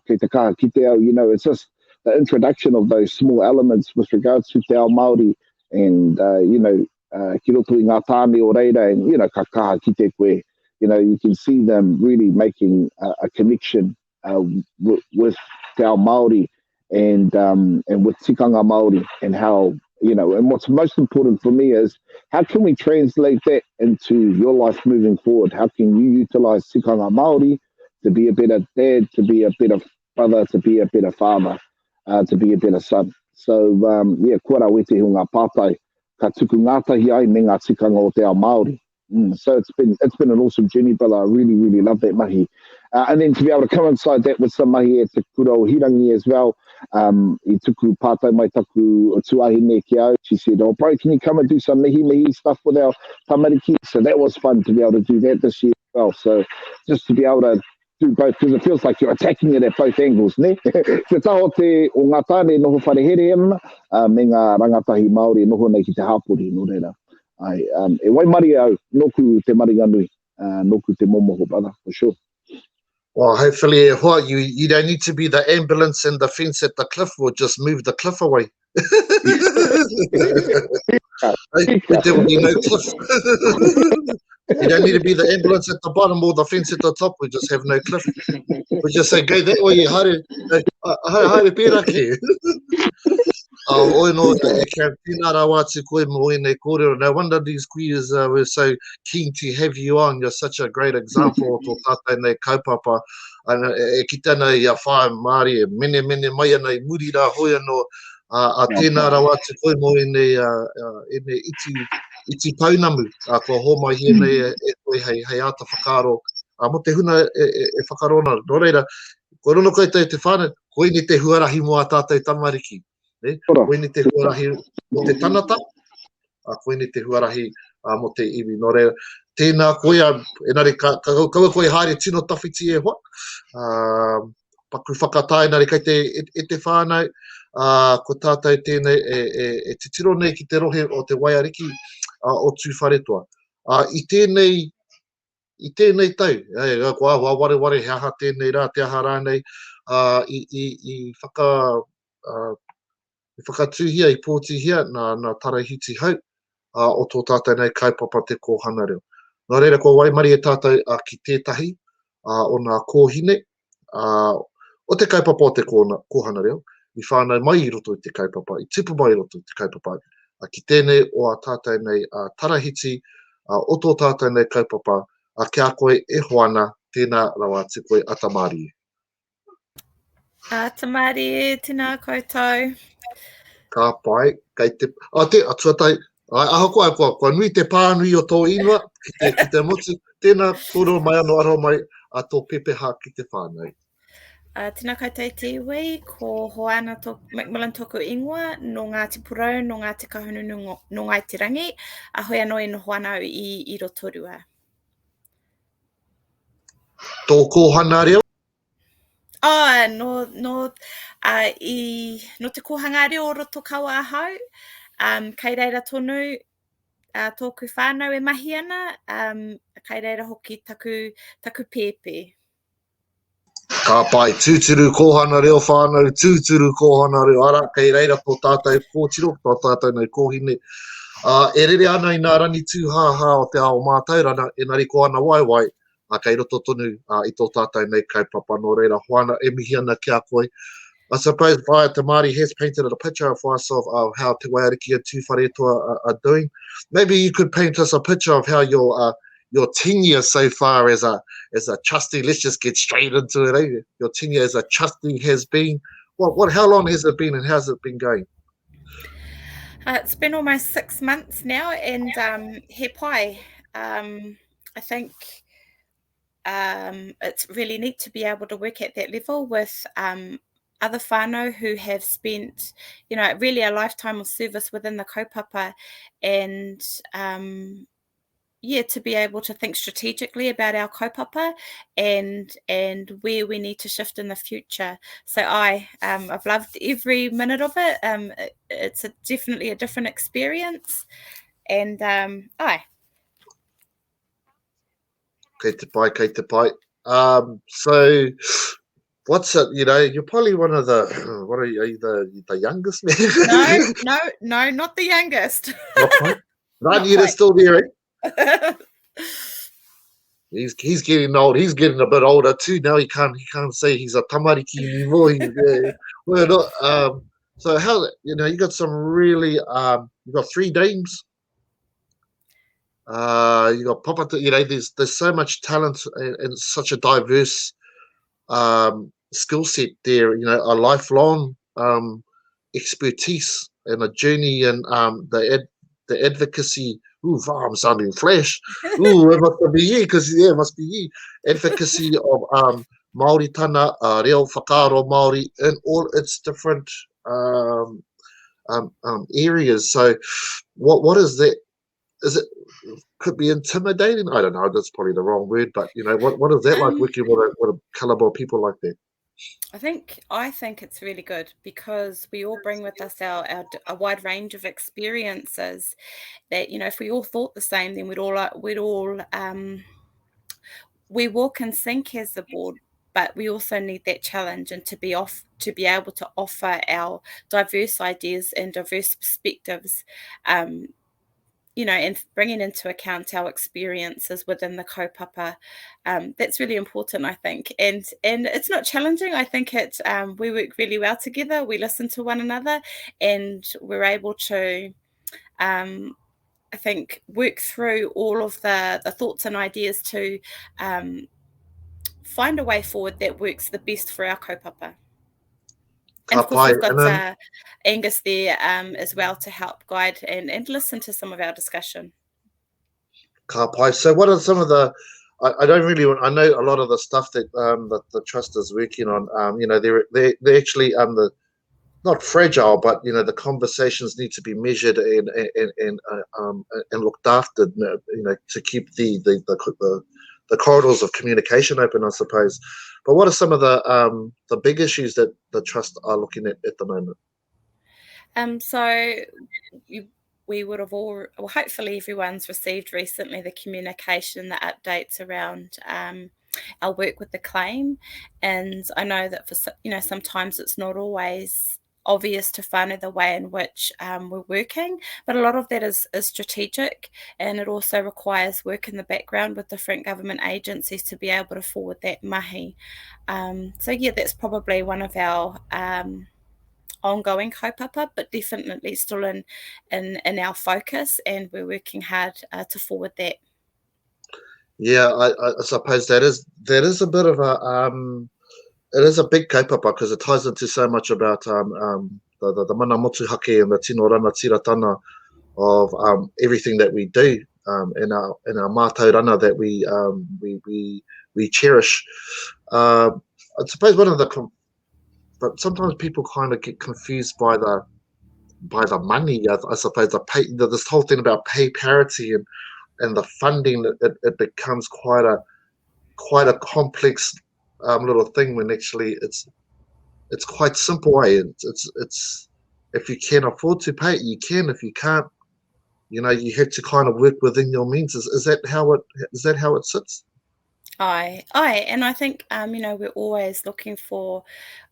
[SPEAKER 2] kei te kaha ki te au, you know, it's just the introduction of those small elements with regards to te ao Māori and, you know, ki roto I ngā tāne o reira and, you know, ka kaha ki te koe, you know, you can see them really making a connection with te ao Māori and with tikanga Māori and how, you know, and what's most important for me is how can we translate that into your life moving forward? How can you utilize tikanga Māori to be a better dad, to be a better brother, to be a better father, to be a better son? So, yeah, kua rā wete ho ngā pātai, ka tuku ngātahi ai me ngā tikanga o te ao Māori. So it's been an awesome journey, brother. I really, really love that mahi. And then to be able to coincide that with some mahi at te kura o Hirangi as well. I tuku pātai mai taku o tuahine ki au. She said, oh, bro, can you come and do some mihi stuff with our tamariki? So that was fun to be able to do that this year as well. So just to be able to do both, because it feels like you're attacking it at both angles, ne? Te taho te o ngā tāne noho Whareherehere, me ngā rangatahi Māori noho nei ki te hapori, no reira. E wai mari au, noku te maringa nui, noku te momoho, brother, for sure.
[SPEAKER 1] Well, hopefully, you don't need to be the ambulance and the fence at the cliff, or just move the cliff away. There will be no cliff. You don't need to be the ambulance at the bottom or the fence at the top. We just have no cliff. We just say, go that way, haere pērake. Oi no, tina rā wātu koe mo nei kōrero. No wonder these queers were so keen to have you on. You're such a great example o tō tātai nei kaupapa. E ki tēnei whae Māori, mene mai ana I muri rā hoi anō. A tēnā rā wātu koe mo nei iti paunamu. Ko hō mai hia nei e koe hei ata whakaro. Mo te huna e whakarona. Nō reira, ko rono koe te whāne, koe ni te huarahi mo a tātou tamariki. Koe ni te huarahi mo te tanata, koe ni te huarahi mo te iwi. Nō reira, tēnā koe, enari kaua koe haere tino tawhiti e hoa. Paku whakatāi, enari kei te whānau, ko tātou tēnei e te tiro nei ki te rohe o te waiariki o Tuwharetoa. I tēnei tau, ko ware he aha tēnei rā, te aha rānei, I whakatūhia, I pōtihia, nā tarahiti hau, o tō tātou nei kaupapa te Kōhanga Reo. Nā reira, ko waimari e tātou ki tētahi, o nā kōhine, o te kaupapa o te Kōhanga Reo, I whānau mai I roto I te kaupapa, I tipu mai I roto I te kaupapa, ki tēnei o a tātou nei tarahiti, o tō tātou nei kaupapa, kia koe e Hoana, tēnā rawa te koe atamari.
[SPEAKER 4] Tamari, tēnā koutou.
[SPEAKER 1] Ka pai, kei te... tuatai, aha koa nui te pānui o tō inua, ki te motu, tēnā kōrero mai anō aroa mai a tō pepeha ki te whānau.
[SPEAKER 4] Tēnā koutou te iwi, ko Hoana McMillian tōku ingoa, no ngā te purau, no ngā te kahunu, no ngā te rangi, a hoi anō no Hoana I rotorua.
[SPEAKER 1] Tō Kōhanga Reo?
[SPEAKER 4] No te Kōhanga Reo o roto kaua ahau, kei reira tonu, tōku whānau e mahi ana, kei reira hoki taku pēpē.
[SPEAKER 1] Ka pai, tūturu Kōhanga Reo whānau, tūturu Kōhanga Reo ara, kei reira tō tātou kōtiro, tō tātou nei kōhine. E rere ana I nā rani tūhāhā o te ao mātaurana, e nari ko ana waiwai, kei roto tonu I tō tātou nei kaupapa no reira Hoana e mihi ana kia koe. I suppose Whaea Maari has painted a picture for us of how Te Waiariki and Tuwharetoa are doing. Maybe you could paint us a picture of how your tenure so far as a trustee. Let's just get straight into it. Eh? Your tenure as a trustee has been, how long has it been and how's it been going?
[SPEAKER 4] It's been almost 6 months now, and he pai. I think it's really neat to be able to work at that level with other whānau who have spent, really a lifetime of service within the kaupapa, and to be able to think strategically about our kaupapa and where we need to shift in the future. So I've loved every minute of it. It's definitely a different experience, and
[SPEAKER 1] Kei te pai, kei te pai. So what's it? You're probably one of the. What are you the youngest man?
[SPEAKER 4] No, not the youngest.
[SPEAKER 1] Not yet, is still there. Eh? He's getting old. He's getting a bit older too. Now he can't say he's a tamariki anymore. Well, not. So how you got some really you got 3 dames. You got Papata. There's so much talent and such a diverse skill set there. A lifelong expertise and a journey and the advocacy. Ooh, I'm sounding flash. Ooh, it must be ye, because it must be ye. Advocacy of Maori tana, reo whakaaro Maori in all its different areas. So, what is that? Is it could be intimidating? I don't know. That's probably the wrong word, but what is that like working with a caliber of people like that?
[SPEAKER 4] I think it's really good because we all bring with us a wide range of experiences that, if we all thought the same, then we walk in sync as a board, but we also need that challenge and to be able to offer our diverse ideas and diverse perspectives, and bringing into account our experiences within the kaupapa. That's really important, I think. And it's not challenging. I think we work really well together. We listen to one another and we're able to, I think, work through all of the thoughts and ideas to find a way forward that works the best for our kaupapa. And of course, we've got Angus there as well to help guide and listen to some of our discussion.
[SPEAKER 1] Ka pai. So what are some of the, I don't really, I know a lot of the stuff that the trust is working on, they're actually not fragile, but the conversations need to be measured and looked after, to keep the corridors of communication open, I suppose. But what are some of the big issues that the trust are looking at the moment?
[SPEAKER 4] So we would have all, well, hopefully everyone's received recently the communication, the updates around our work with the claim. And I know that for sometimes it's not always obvious to whānau the way in which we're working, but a lot of that is strategic, and it also requires work in the background with different government agencies to be able to forward that mahi. So that's probably one of our ongoing kaupapa, but definitely still in our focus, and we're working hard to forward that.
[SPEAKER 1] Yeah, I suppose that is a bit of a it is a big kaupapa because it ties into so much about the mana motu hake and the tino rana tiratana of everything that we do in our mātou rana that we cherish. I suppose one of the but sometimes people kind of get confused by the money. I suppose the pay, this whole thing about pay parity and the funding. It becomes quite a complex little thing when actually it's quite simple. It's if you can afford to pay it, you can. If you can't, you have to kind of work within your means. Is that how it sits?
[SPEAKER 4] And I think we're always looking for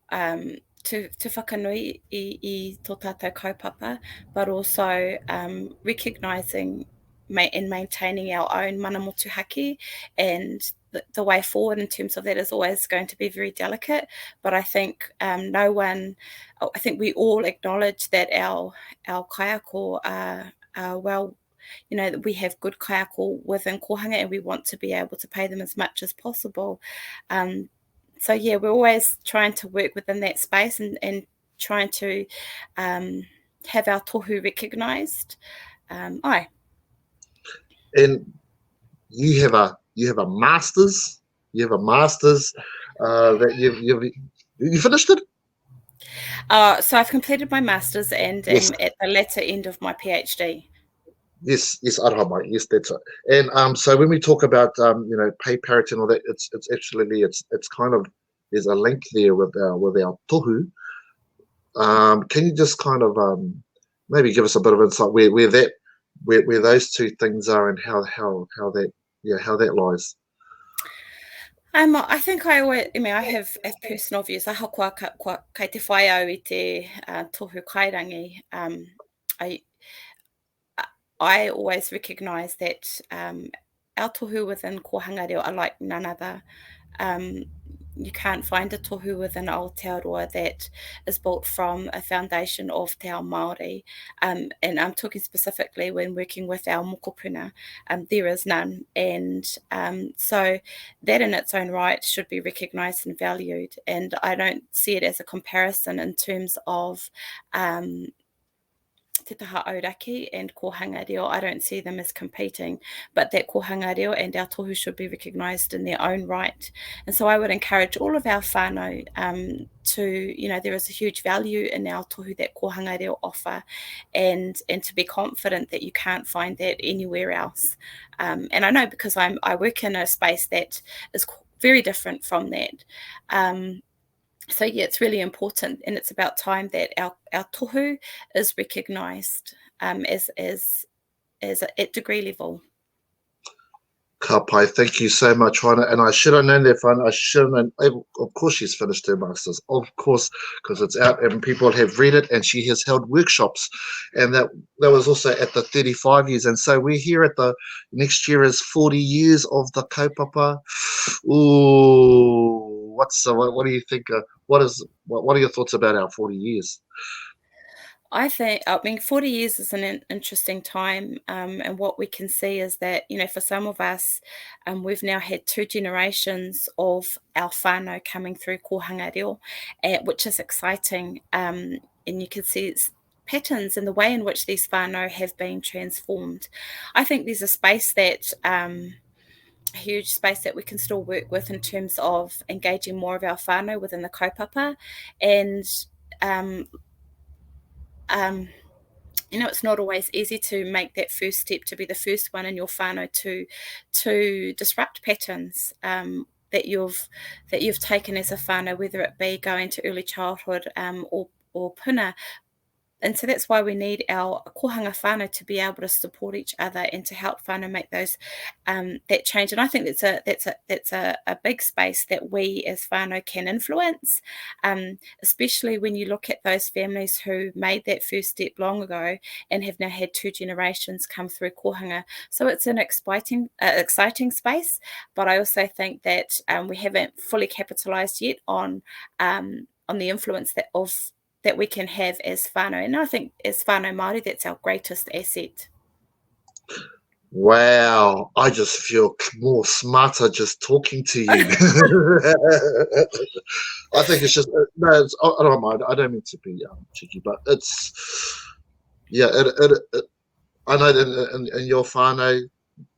[SPEAKER 4] to whakanui i tō tātou kaupapa, but also recognising and maintaining our own mana motu hake, and the way forward in terms of that is always going to be very delicate. But I think I think we all acknowledge that our kaiako are well, that we have good kaiako within Kōhanga, and we want to be able to pay them as much as possible. So we're always trying to work within that space and trying to have our tohu recognised.
[SPEAKER 1] And you have a master's. You have a master's that you finished it.
[SPEAKER 4] So I've completed my master's and am at the latter end of my PhD.
[SPEAKER 1] Yes, aroha, yes, that's right. And so when we talk about pay parity and all that, it's actually it's kind of, there's a link there with our tohu. Can you just kind of maybe give us a bit of insight where those two things are and how that lies?
[SPEAKER 4] I think I have personal views. I hokua kai te whai au I te tohu kairangi. I always recognise that our tohu within Kōhanga Reo are like none other. You can't find a tohu within Aotearoa that is built from a foundation of te ao Māori. And I'm talking specifically when working with our mokopuna. There is none. And so that in its own right should be recognised and valued. And I don't see it as a comparison in terms of Te Taha Auraki and Kōhanga Reo. I don't see them as competing, but that Kōhanga Reo and our tohu should be recognised in their own right. And so I would encourage all of our whānau to, there is a huge value in our tohu that Kōhanga Reo offer, and to be confident that you can't find that anywhere else. And I know because I work in a space that is very different from that. So yeah, it's really important, and it's about time that our tohu is recognised as at degree level.
[SPEAKER 1] Ka pai, thank you so much, Hoana. And I should have known that, Hoana. I should have known. Of course, she's finished her masters. Of course, because it's out and people have read it, and she has held workshops, and that was also at the 35 years. And so we're here at the next year is 40 years of the kaupapa. Ooh. What do you think? What are your thoughts about our 40 years?
[SPEAKER 4] I think, 40 years is an interesting time, and what we can see is that, for some of us, we've now had 2 generations of our whānau coming through Kōhanga Reo, which is exciting, and you can see patterns in the way in which these whānau have been transformed. I think there's a space that... a huge space that we can still work with in terms of engaging more of our whānau within the kaupapa, and it's not always easy to make that first step, to be the first one in your whānau to disrupt patterns that you've taken as a whānau, whether it be going to early childhood or puna. And so that's why we need our kohanga whānau to be able to support each other and to help whānau make those that change. And I think that's a big space that we as whānau can influence, especially when you look at those families who made that first step long ago and have now had 2 generations come through kohanga. So it's an exciting space, but I also think that we haven't fully capitalised yet on the influence that we can have as whānau. And I think as whānau Māori, that's our greatest asset.
[SPEAKER 1] Wow, I just feel more smarter just talking to you. I think it's just, I don't mind. I don't mean to be cheeky, but it's, I know that in your whānau,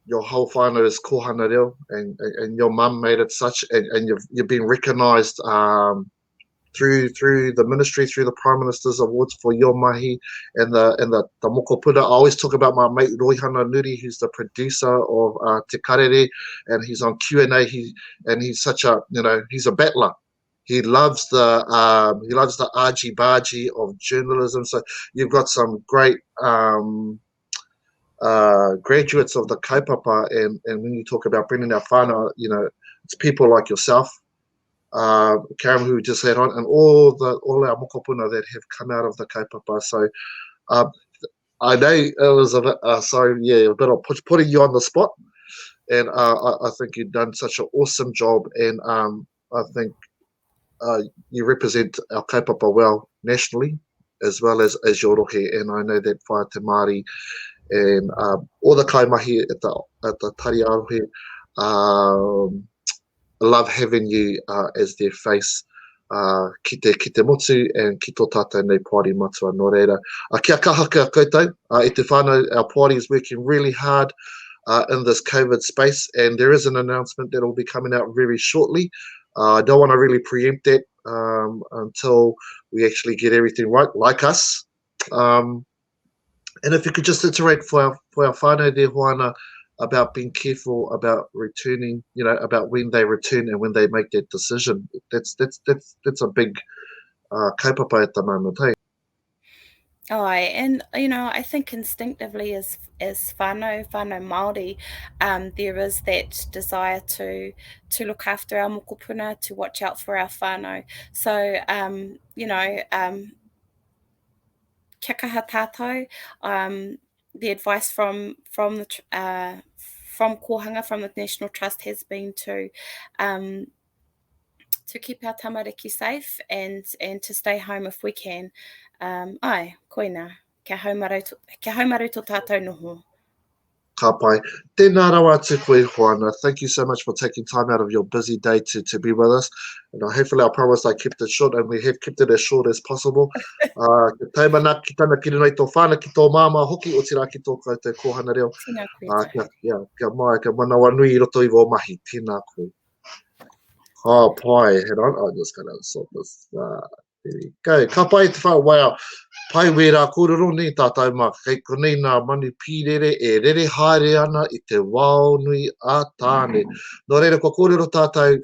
[SPEAKER 1] your whole whānau is Kōhanga Reo, and your mum made it such, and you've been recognised through the ministry, through the Prime Minister's Awards for your mahi and the mokopuna. I always talk about my mate Roihana Nuri, who's the producer of Te Karere, and he's on Q&A. He's such a, he's a battler. He loves the argy-bargy of journalism. So you've got some great graduates of the kaupapa, and when you talk about bringing our whānau, it's people like yourself, Karam, who just had on, and all our mokopuna that have come out of the kaupapa. So I know it was a bit a bit of putting you on the spot, and I think you've done such an awesome job, and I think you represent our kaupapa well nationally as well as your rohe, and I know that Whaea Maari and all the kaimahi at the Tari Arohe love having you as their face ki te motu and ki tō tātou nei Poari matua nō reira. Kia kahaka koutou, I te whānau, our Poari is working really hard in this COVID space, and there is an announcement that will be coming out very shortly. I don't want to really preempt that until we actually get everything right, like us. And if you could just iterate for our whānau there, Hoana, about being careful about returning, about when they return and when they make that decision. That's a big kaupapa at the moment, hey?
[SPEAKER 4] Oh, and I think instinctively as whānau Māori, there is that desire to look after our mokopuna, to watch out for our whānau. So, kia kaha tātou, the advice from Kōhanga, from the National Trust, has been to keep our tamariki safe and to stay home if we can. Koina, kia haumaru tō tātou noho.
[SPEAKER 1] Ka pai. Tēnā rawa atu koe, Hoana. Thank you so much for taking time out of your busy day to be with us. And hopefully I promised I kept it short, and we have kept it as short as possible. Ke taimana ki tana kiri nei tō whāna ki tō māma hoki o tira ki tō koutou Kōhanga Reo. Kia mai, ka manawa nui I roto I wō mahi. Tēnā koe. Oh, pai. Hang on, I'm just going to sort this. There we go. Ka pai te whao, wow. Pai wera kōrero ni tātou mā. Kei konei nā manu pīrere e rere haere ana I te wao nui a tāne. Nō reira ko kōrero tātou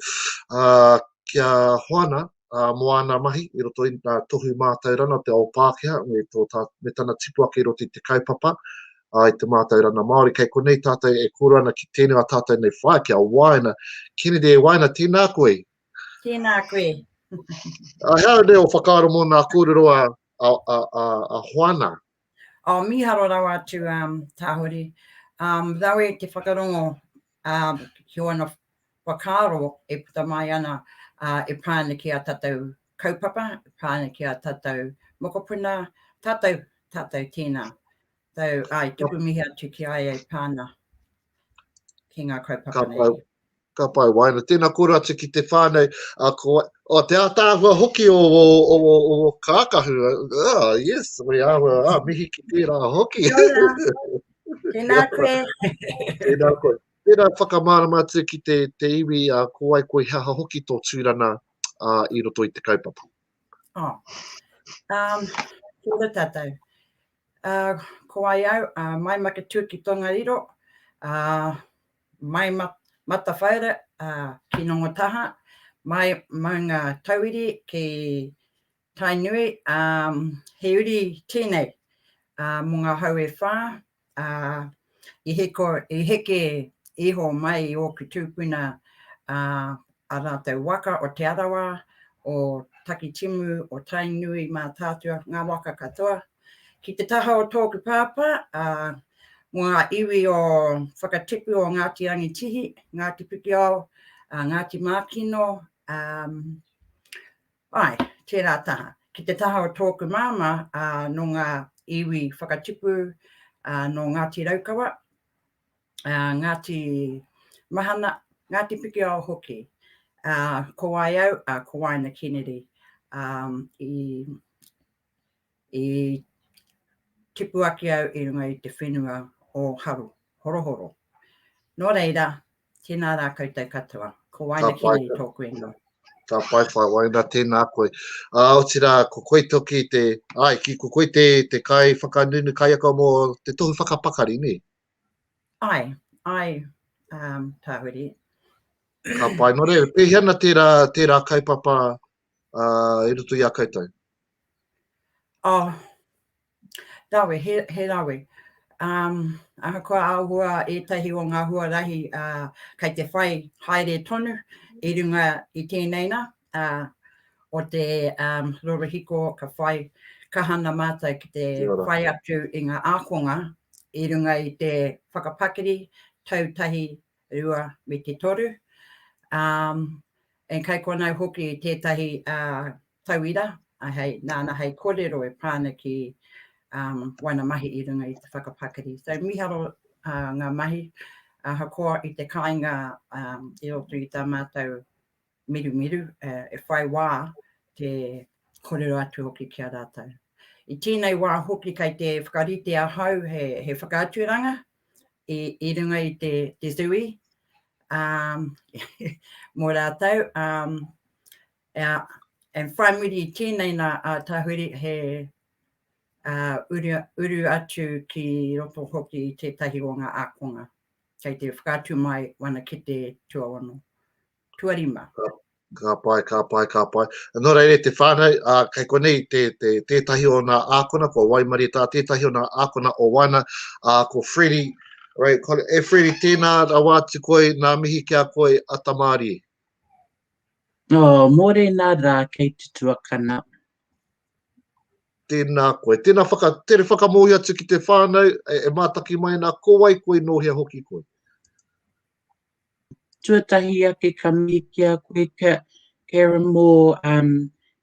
[SPEAKER 1] kia Hoana moana mahi I roto I nā tohu mātaurana te ao Pākehā me tana tipuake I roto I te kaupapa I te mātaurana Māori. Kei konei tātou e kōrero ana ki tēnei a tātou nei whae kia Waina. Kennedy e Waina, tēnā koe.
[SPEAKER 5] Tēnā koe.
[SPEAKER 1] Hea reo whakaaro mō nā kōrero a Hoana.
[SPEAKER 5] Miharo rawa atu tāhuri. Rau e te whakarongo ki ona whakaaro e puta mai ana e prāna ki a tātou kaupapa, e prāna ki a tātou mokopuna, tātou tēnā. So, tupu mihi atu ki ai e prāna ki ngā kaupapa nei.
[SPEAKER 1] Ka pai Waina. Tēnā kōrero atu ki te whānau te ātāhua hoki o kākahu. Oh, yes, we are mihi ki tērā hoki.
[SPEAKER 5] Tēnā koe.
[SPEAKER 1] Tēnā koe. Tēnā whakamārama atu ki te iwi ko ai koe haha hoki tō tūrana I roto I te kaupapa.
[SPEAKER 5] Kia ora tātou. Ko ai au, mai makatū ki Tongariro, mai mata whaere ki Nongotaha, mai maunga tauiri ki Tainui, he uri tēnei mō ngā hau e whā, I heke iho mai o ki tūpuna a rātou waka o te arawa, o Takitimu, o Tainui, mā tātua, ngā waka katoa. Ki te taha o tōku pāpā, ngā iwi o whakatipu o Ngāti Rangitihi, Ngāti Pukiao, Ngāti Mākino, tērā taha. Ki te taha o tōku māma, no ngā iwi whakatipu, no Ngāti Raukawa, Ngāti Mahana, Ngāti Pukiao hoki. Ko ai au, ko Waina Kennedy, I tipu aki au I runga I te whenua o haru, horohoro. Nō reira, tēnā rā koutou katoa. Ko Waina Kennedy tōku ingo.
[SPEAKER 1] Ka pai whai Waina, tēnā koe. O tira, ko koe toki ko koe te kai whakanunu kai aka mō te tohu whakapakari, ne?
[SPEAKER 5] Ai, tāhuri.
[SPEAKER 1] Ka pai, nō reira, pēhiana tērā kaupapa I roto I a koutou?
[SPEAKER 5] Rawe, he rawe. Aha koa āhua ētahi o ngā huarahi kei te whai haere tonu I runga I tēneina o te rorahiko ka whai kahana mātai ki te whai atu I ngā ākonga I runga I te whakapakari tautahi rua me te toru. En kai konau hoki I tētahi tauira, nāna hei kōrero e prāna ki waina mahi I runga I te whakapakari. So miharo ngā mahi, hakoa I te kāinga I roto I tā mātou miru, e whai wā te korero atu hoki ki a rātou. I tēnei wā hoki kai te whakarite a hau he whakatupuranga, I runga I te zui, mō rātou. And whaimuri I tēnei nā tahuri he uru atu ki roto hoki I tētahi o ngā ākonga. Kei te whakatu mai wana ki te tuawano. Tuarima.
[SPEAKER 1] Ka pai. Nō reire te whānau, kei konei tētahi o ngā ākona, ko Waimari tā tētahi o ngā ākona o Waina, ko Freddie Ray. Freddie, tēnā rawātu koe, nā mihi kia koe atamari.
[SPEAKER 6] Mōre nā rā kei te tuakana.
[SPEAKER 1] Tēnā koe. Tere whakamohi atu ki te whānau, e mātaki mai nā kōwai koe nohia hoki koe.
[SPEAKER 6] Tuatahi ake ka mihi kia koe Karam mō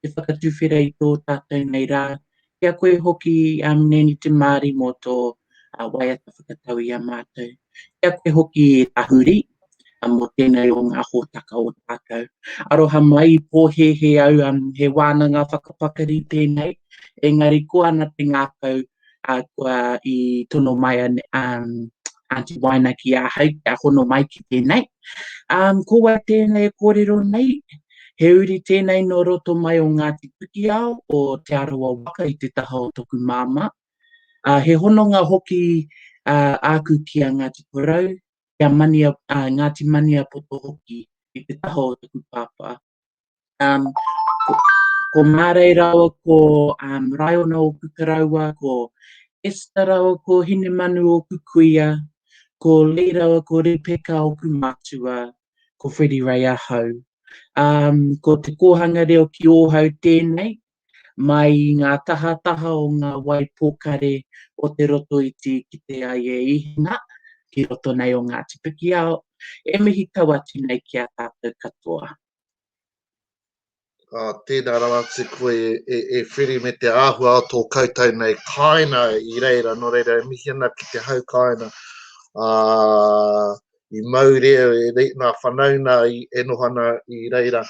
[SPEAKER 6] te whakatuwhera I tō tātou nei rā. Kia koe hoki neni te Māori mō tō Waiata whakatau I a mātou. Kia koe hoki e tahuri, mō tēnei o ngā hōtaka o tātou. Aroha mai pōhe he au he wānanga whakapakari tēnei. Engari ko ana te ngākau kua I tono mai Auntie Waina ki a hau, kia hono mai ki tēnei. Ko wai tēnei kōrero nei, he uri tēnei no roto mai o ngā tipuki au o te arawa waka I te taha o toku māma. He hononga hoki āku ki a Ngāti Porau, kia Ngāti Mania poto hoki I te taha o toku pāpā. Ko Mārei rawa, ko Raiona o Kukaraua, ko Esther rawa, ko Hine Manu o Kukuia, ko Lee rawa, ko Ripeka o Kumatua, ko Freddie Ray ahau. Ko te Kōhanga Reo ki ōhau tēnei, mai I ngā taha o ngā wai pōkare o te roto I ki te ai e ihina, ki roto nei o ngā tipiki ao, e mihi tawati nei ki a tātou katoa.
[SPEAKER 1] Tēnā rawa te koe e Freddie me te āhua o tō koutou nei Kāinga I reira, no reira e mihi ana ki te hau Kāinga. I Maurea, nā whanauna e nohana I reira.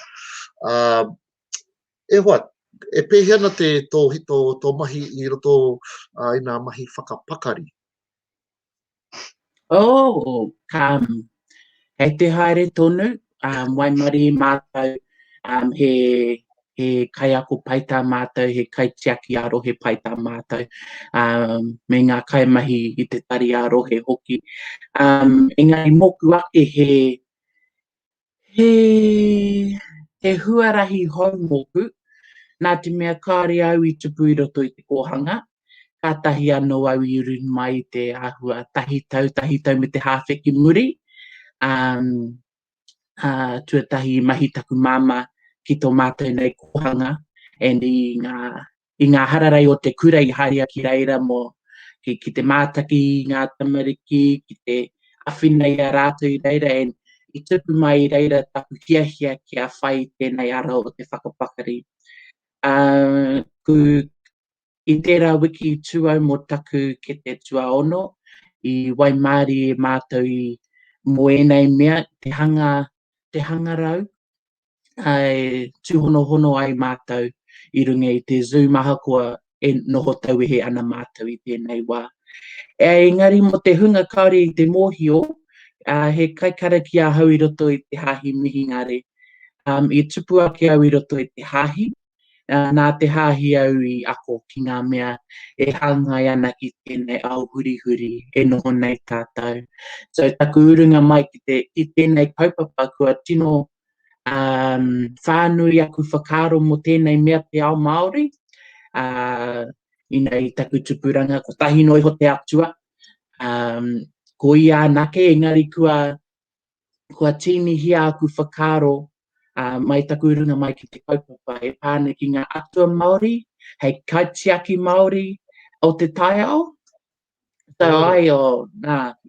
[SPEAKER 1] E what? E pehi ana tō mahi I roto I nā mahi whakapakari.
[SPEAKER 6] Hei te haere tonu, Waimari mātou, he kaiako paita mātou, he kaitiaki aro he paita mātou, me ngā kaimahi I te tari aro he hoki. Engari moku ake he huarahi hau moku, nā te mea kāre au I tupu I roto I te kōhanga, ka tahi anō au I uru mai te āhua tahi tau me te hāwheki muri, tuatahi mahi taku māma ki tō mātou nei kōhanga, and I ngā hararai o te kura I haria ki reira mō ki te mātaki, ngā tamariki, ki te awhinei a rātou I reira, and I tupu mai I reira taku hiahia ki a whai tēnei ara o te whakapakari. I tērā wiki tuau mō taku ke te tuaono, I Waimaari e mātou I mō enei mea, te hanga rau, tūhono ai mātou I runga I te zoo mahakua e noho tau he ana mātou I tēnei wā. Engari mo te hunga kaore I te mōhio, he kaikaraki a hau I roto I te hahi mihi ngare. I tupu ake au I roto I te hahi, nā te hahi au I ako ki ngā mea e hangai ana ki tēnei au huri e noho nei tātou. So taku urunga mai ki tēnei kaupapa kua tino whānui aku whakaaro mo tēnei mea te ao Māori. I taku tupuranga, ko tahi noi ho te atua. Ko ia nake, engari kua tini hia aku whakaaro mai taku urunga mai ki te kaupapa e pāne ki ngā atua Māori, hei kaitiaki Māori o te taiao. So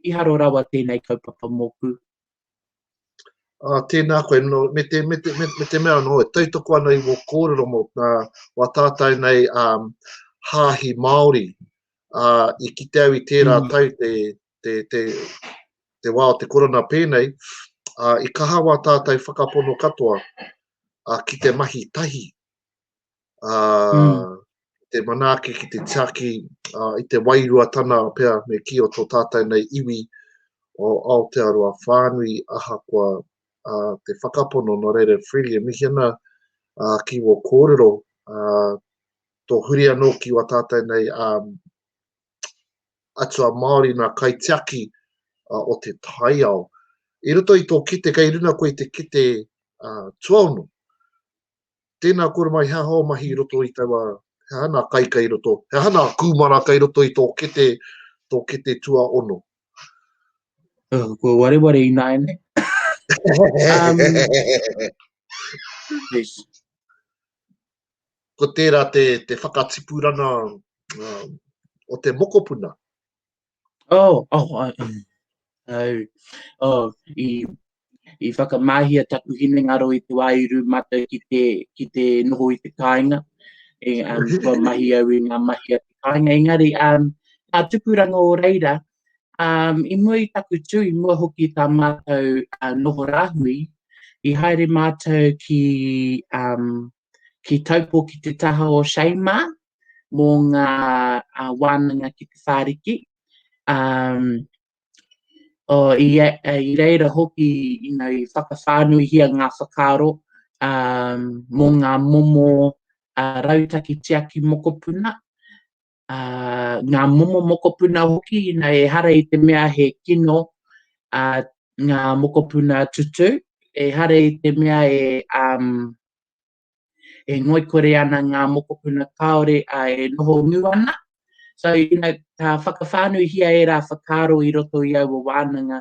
[SPEAKER 6] iharo rawa tēnei kaupapa mōku.
[SPEAKER 1] Tēnā koe, no, me te mea no, e tautoko ana I wō kōrero mo wā tātou nei hāhi Māori. I ki te au I tērā tau te wā o te korona pēnei, I kaha wā tātou whakapono katoa ki te mahi tahi. te manake ki te tiaki, i te wairua tana pea me ki o tō tātai nei iwi o Aotearoa whānui aha kua te whakapono no reire Freddie Ray ki o kōrero tō huri anō ki wa tātai nei atua Māori nā kaitiaki o te taiao. I roto i tō kite, kei runa koe te kite tuaunu. Tēnā kore mai hea hao mahi i roto i taua, he hana kaika i roto, he hana kūmara kai roto i tō kite tua ono.
[SPEAKER 6] Ko ware i nai ne. Yes.
[SPEAKER 1] Ko tērā te whakatipuranga o te mokopuna.
[SPEAKER 6] I whakamahia taku hine ngaro i te wairu mata ki te noho i te kāinga. Kua mahi au i ngā mahi a te kāinga. Engari, a tupuranga o reira, i mua i taku tū, i mua hoki tā mātou noho rāhui, i haere mātou ki taupo ki te taha o Sheima, mō ngā wānanga ki te whāriki. I reira hoki i whakawhānui hia ngā whakaaro mō ngā momo rautaki tiaki mokopuna. Ngā momo mokopuna hoki e hara i te mea he kino ngā mokopuna tutu. E hara i te mea e ngoikore ana ngā mokopuna kaore e noho nguana. So, tā whakawhānui hia e rā whakaaro i roto i au o wānanga.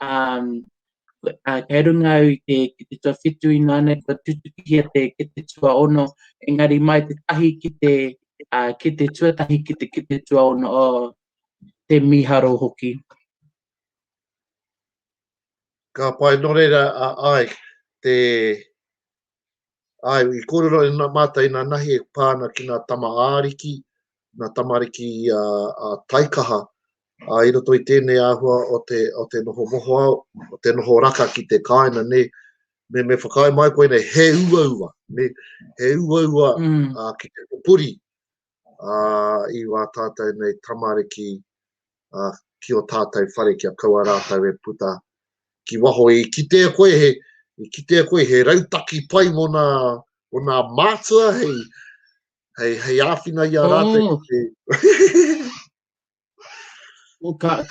[SPEAKER 6] Kei runga au i te tua whitu i nāne, kua tutuki hia ki te tua ono, engari mai te tahi ki te tuatahi ki te tua ono, te miharo hoki.
[SPEAKER 1] Ka pai no reira i kōrero i nā mātai nā nahi e pāna ki nā tama āriki, nā tamariki taikaha, i roto i tēnei āhua o te noho moho au, o te noho raka ki te kāina, me whakae mai koe nei, he uaua, he uaua ki te puri, i wā tātai nei tamariki ki o tātai whare kia kaua rātau e puta, ki waho i kitea koe he rautaki pai mo nā mātua, hei āwhina i a rātou.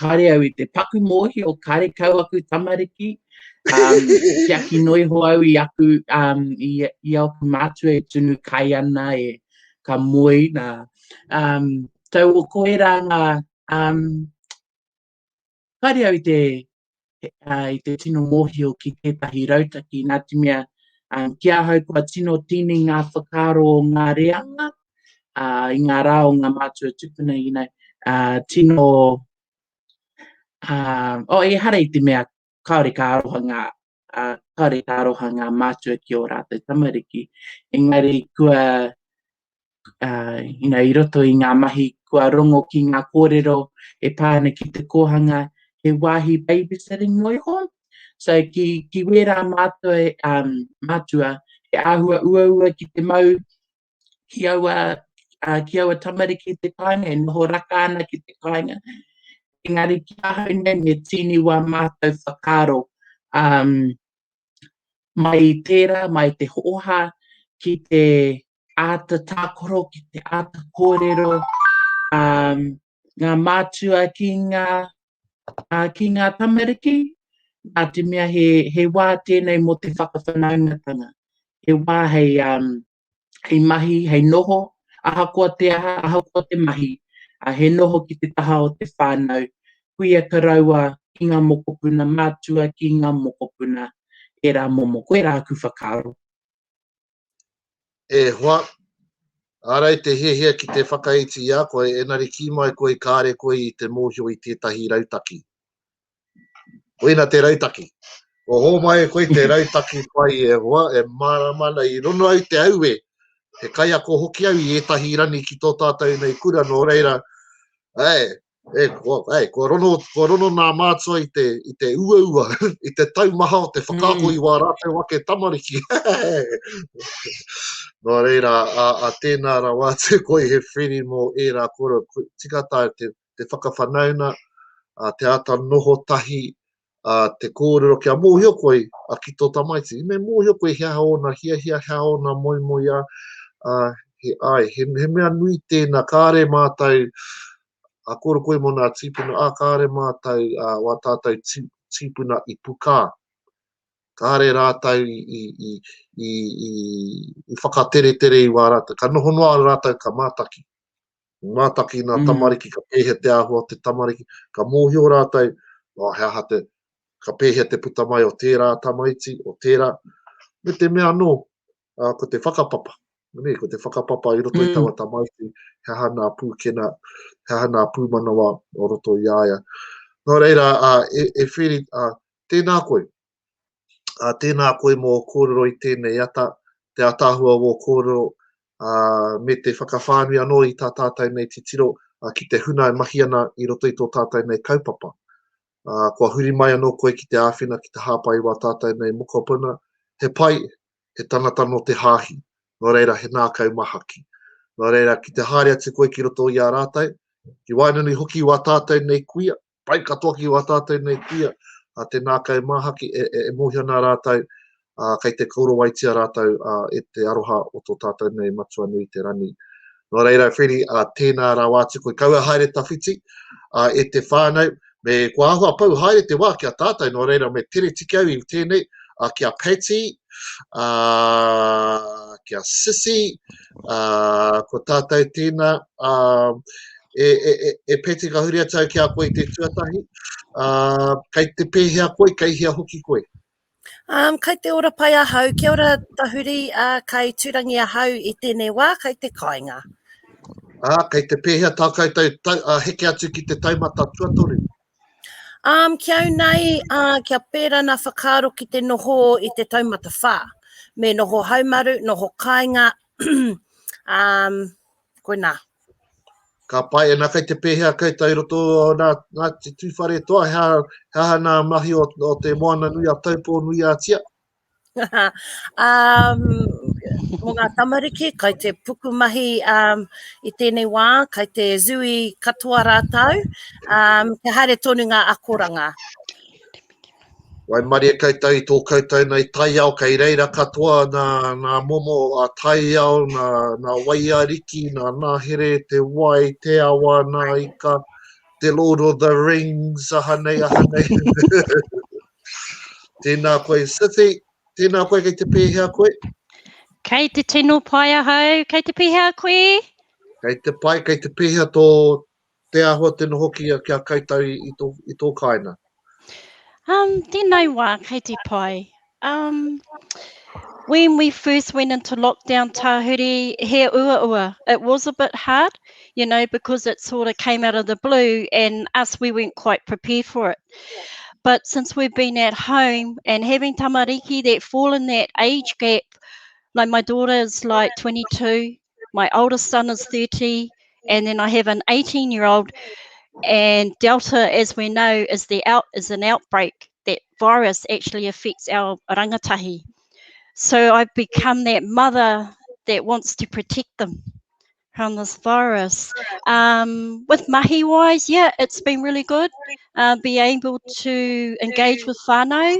[SPEAKER 6] Kāre au i te paku mohi o kāre kau aku tamariki. Ki aki noi ho au i aku i au mātua e tunu kai ana ka moi nā. Tau o koe rā ngā kāre au i te tino mohi o ki tētahi rautaki nā te mea kia hau kua tino tini ngā whakaaro o ngā reanga. I ngā rā o ngā mātua tupuna tino e hara i te mea kaore ka aroha ngā mātua ki o rātou tamariki. Engari kua i roto i ngā mahi kua rongo ki ngā kōrero e pāna ki te kōhanga he wāhi babysitting noiho. So ki wera mātua e āhua ua ki te mau ki aua tamariki te kāinga, e noho raka ana ki te kāinga. Engari ki ahau nei me tini wā mātou whakaaro mai tērā, mai te hoha, ki te āta tākoro, ki te āta kōrero, ngā mātua ki ngā tamariki, nā te mea he wā tēnei mo te whakawhanaungatanga. He wā hei mahi, hei noho, aha kua te aha, aha kua te mahi. He noho ki te taha o te whānau. Kuia ka raua ki ngā mokopuna mātua, ki ngā mokopuna e rā momo. Koe rā ku whakaaro.
[SPEAKER 1] E hoa, arai te hehea ki te whakaiti ia koe, enari ki mai koe kāre koe i te mōhio i tētahi rautaki. Waina te rautaki. O ho mai koe te rautaki pai e hoa, e maramana i rono au te aue. He kai ako hoki au i etahi rani ki tō tātou nei kura no reira. Ko rono nā mātua i te ua, i te taumaha o te whakaako I wā rātou wake tamariki. Nō reira, a tēnā rā wātu koe he Freddie mō e rā kora, tika tā te whakawhanauna, te ata noho tahi, te kōrero kia mōhio koe a ki tō tamaiti. I me mōhio koe hea ona, hea ona moi he mea nui tēnā kāre mātai, a kora koe mo nā tīpuna, kāre mātai wā tātai tīpuna I puka. Kāre rātou I whakatere I wā rātou. Ka noho noa rātou ka mātaki. Mātaki nā tamariki, ka pēhea te āhua te tamariki. Ka mōhio rātou, ka pēhea te puta mai o tērā tamaiti, o tērā. Me te mea no, ko te whakapapa. Ko te whakapapa I roto I tawa tamaiti, hea nā pūkena, hea nā pūmanawa o roto I aia. Nō reira, Freddie, tēnā koe. Tēnā koe mō kōrero I tēnei ata, te atahua mō kōrero, me te whakawhānui anō I tā tātai nei te tiro, ki te huna mahi ana I roto I tō tātai nei kaupapa. Kua huri mai anō koe ki te āwhina, ki te hāpai wā tātai nei mokopuna, he pai, he tanata no te hāhi. Nō reira, he nā kaumahaki. Nō reira, ki te haere atu koe ki roto I a rātai, ki waina ni hoki wā tātai nei kuia, pai katoa ki wā tātai nei kuia, te nā kaumahaki e mōhia nā rātai, kei te kauro waitia rātou e te aroha o tō tātou nei matua nui te rani. Nō reira, Freddie, tēnā rā wātu koe kaua haere tawhiti, e te whānau, me kua ahua pau haere te wā kia tātou, nō reira, me tere tikau I tēnei, kia Patti, kia Cissy, ko tātou tēnā, e Patti ka huri atau kia koe te tuatahi, kei te pēhea koe, kei hea hoki koe.
[SPEAKER 7] Kei te ora pai ahau, kia ora tahuri, kei turangi ahau I tēnei wā, kei te Kāinga.
[SPEAKER 1] Kei te pēhea tā koutou heke atu ki te taumata tuatori.
[SPEAKER 7] Kia au nei, kia pēra nā whakaaro ki te noho I te taumata whā. Me noho haumaru, noho Kāinga, koe nā.
[SPEAKER 1] Ka pai, nā kei te pēhea koutou I roto nā te Tuwharetoa, hea nā mahi o te moana nui a taupō nui a tia.
[SPEAKER 7] Mō ngā tamariki, kai te puku mahi I tēnei wā, kai te zui katoa rātau, te haere tonu ngā akoranga.
[SPEAKER 1] Wai mari e koutou I tō koutou nei taiao, kei reira katoa nā momo a taiao, nā waiariki, nā nahere, te wai, te awa, nā ika, te Lord of the Rings, ahanei. Tēnā koe, Cissy, tēnā koe kei te pēhea koe.
[SPEAKER 8] Kei te tino pai ahau, kei te pēhea koe.
[SPEAKER 1] Kei te pai, kei te pēhea tō te ahua tino hoki kia koutou I tō kaina.
[SPEAKER 8] Tēnei wā, kei te pai. When we first went into lockdown tāhuri, he ua, it was a bit hard, you know, because it sort of came out of the blue and we weren't quite prepared for it. But since we've been at home and having tamariki that fall in that age gap, like my daughter is like 22, my oldest son is 30, and then I have an 18-year-old, and Delta, as we know, is an outbreak. That virus actually affects our rangatahi. So I've become that mother that wants to protect them from this virus. With mahi-wise, yeah, it's been really good. Be able to engage with whānau,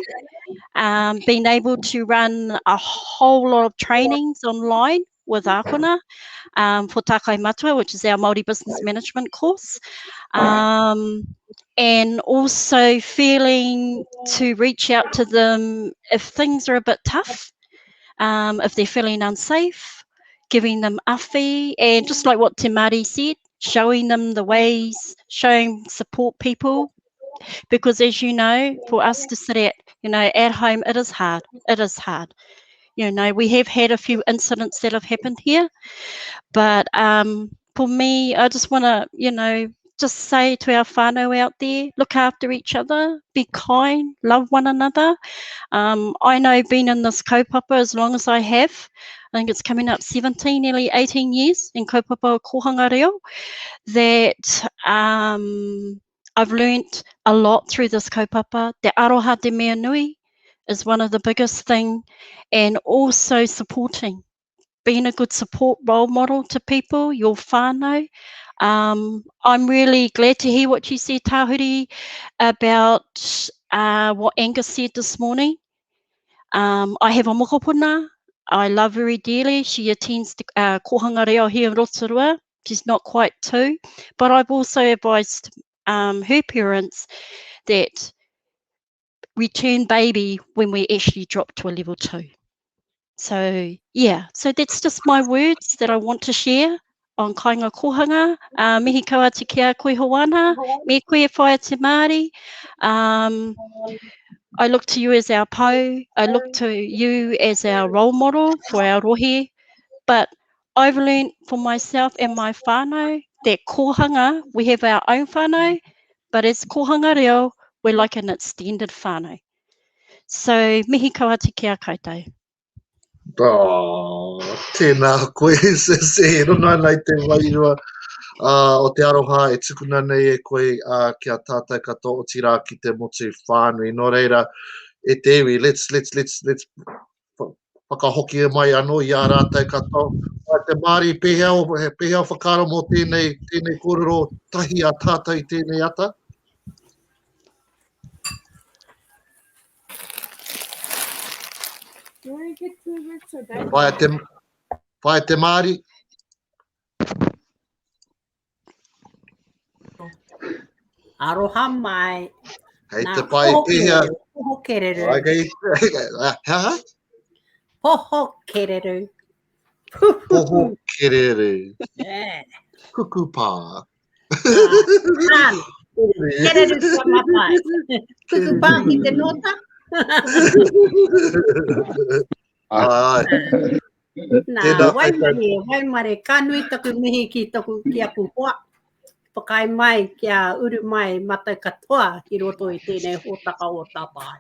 [SPEAKER 8] being able to run a whole lot of trainings online with ākonga for Tākai Matua, which is our Māori Business Management course. And also feeling to reach out to them if things are a bit tough, if they're feeling unsafe, giving them awhi, and just like what Te Māori said, showing them the ways, support people. Because as you know, for us to sit at home, it is hard. You know, we have had a few incidents that have happened here, but for me, I just want to, just say to our whānau out there, look after each other, be kind, love one another. I know being in this kaupapa as long as I have, I think it's coming up 17, nearly 18 years in kaupapa o Kōhanga Reo, that I've learnt a lot through this kaupapa. Te aroha te mea nui is one of the biggest thing, and also supporting, being a good support role model to people, your whānau. I'm really glad to hear what you said, Tahuri, about what Angus said this morning. I have a mokopuna. I love very dearly. She attends the Kōhanga Reo here in Rotorua. She's not quite 2, but I've also advised her parents that we turn baby when we actually drop to a level 2. So yeah, so that's just my words that I want to share on Kāinga Kōhanga. Mihi kaua te kia koe Hoana, me koe whaia te Māori. I look to you as our pou. I look to you as our role model for our rohe. But I've learned for myself and my whānau that kōhanga, we have our own whānau, but as Kōhanga Reo, we're like an extended whānau. So mihi kaua te kia koutou.
[SPEAKER 1] Tēnā koe se rona nei te wairua o te aroha e tukuna nei e koe kia tātai katoa o tira ki te motu whānui. Nō reira, e te iwi, let's whakahoki e mai anō i a rātai katoa. Te Māori pehea o whakaro mō tēnei kōrero tahi a tātai i tēnei ata. Whaia te Māori.
[SPEAKER 3] Aroha mai.
[SPEAKER 1] Hei te pai pehea.
[SPEAKER 3] Poho kereru. Poho kereru.
[SPEAKER 1] Poho kereru. Kuku pā.
[SPEAKER 3] Kereru sa mapai. Kuku pā ki te nota. Nā, waimare, ka nui taku mihi ki taku ki aku hoa. Pakai mai kia uru mai matai katoa ki roto i tēnei hōtaka o tāpai.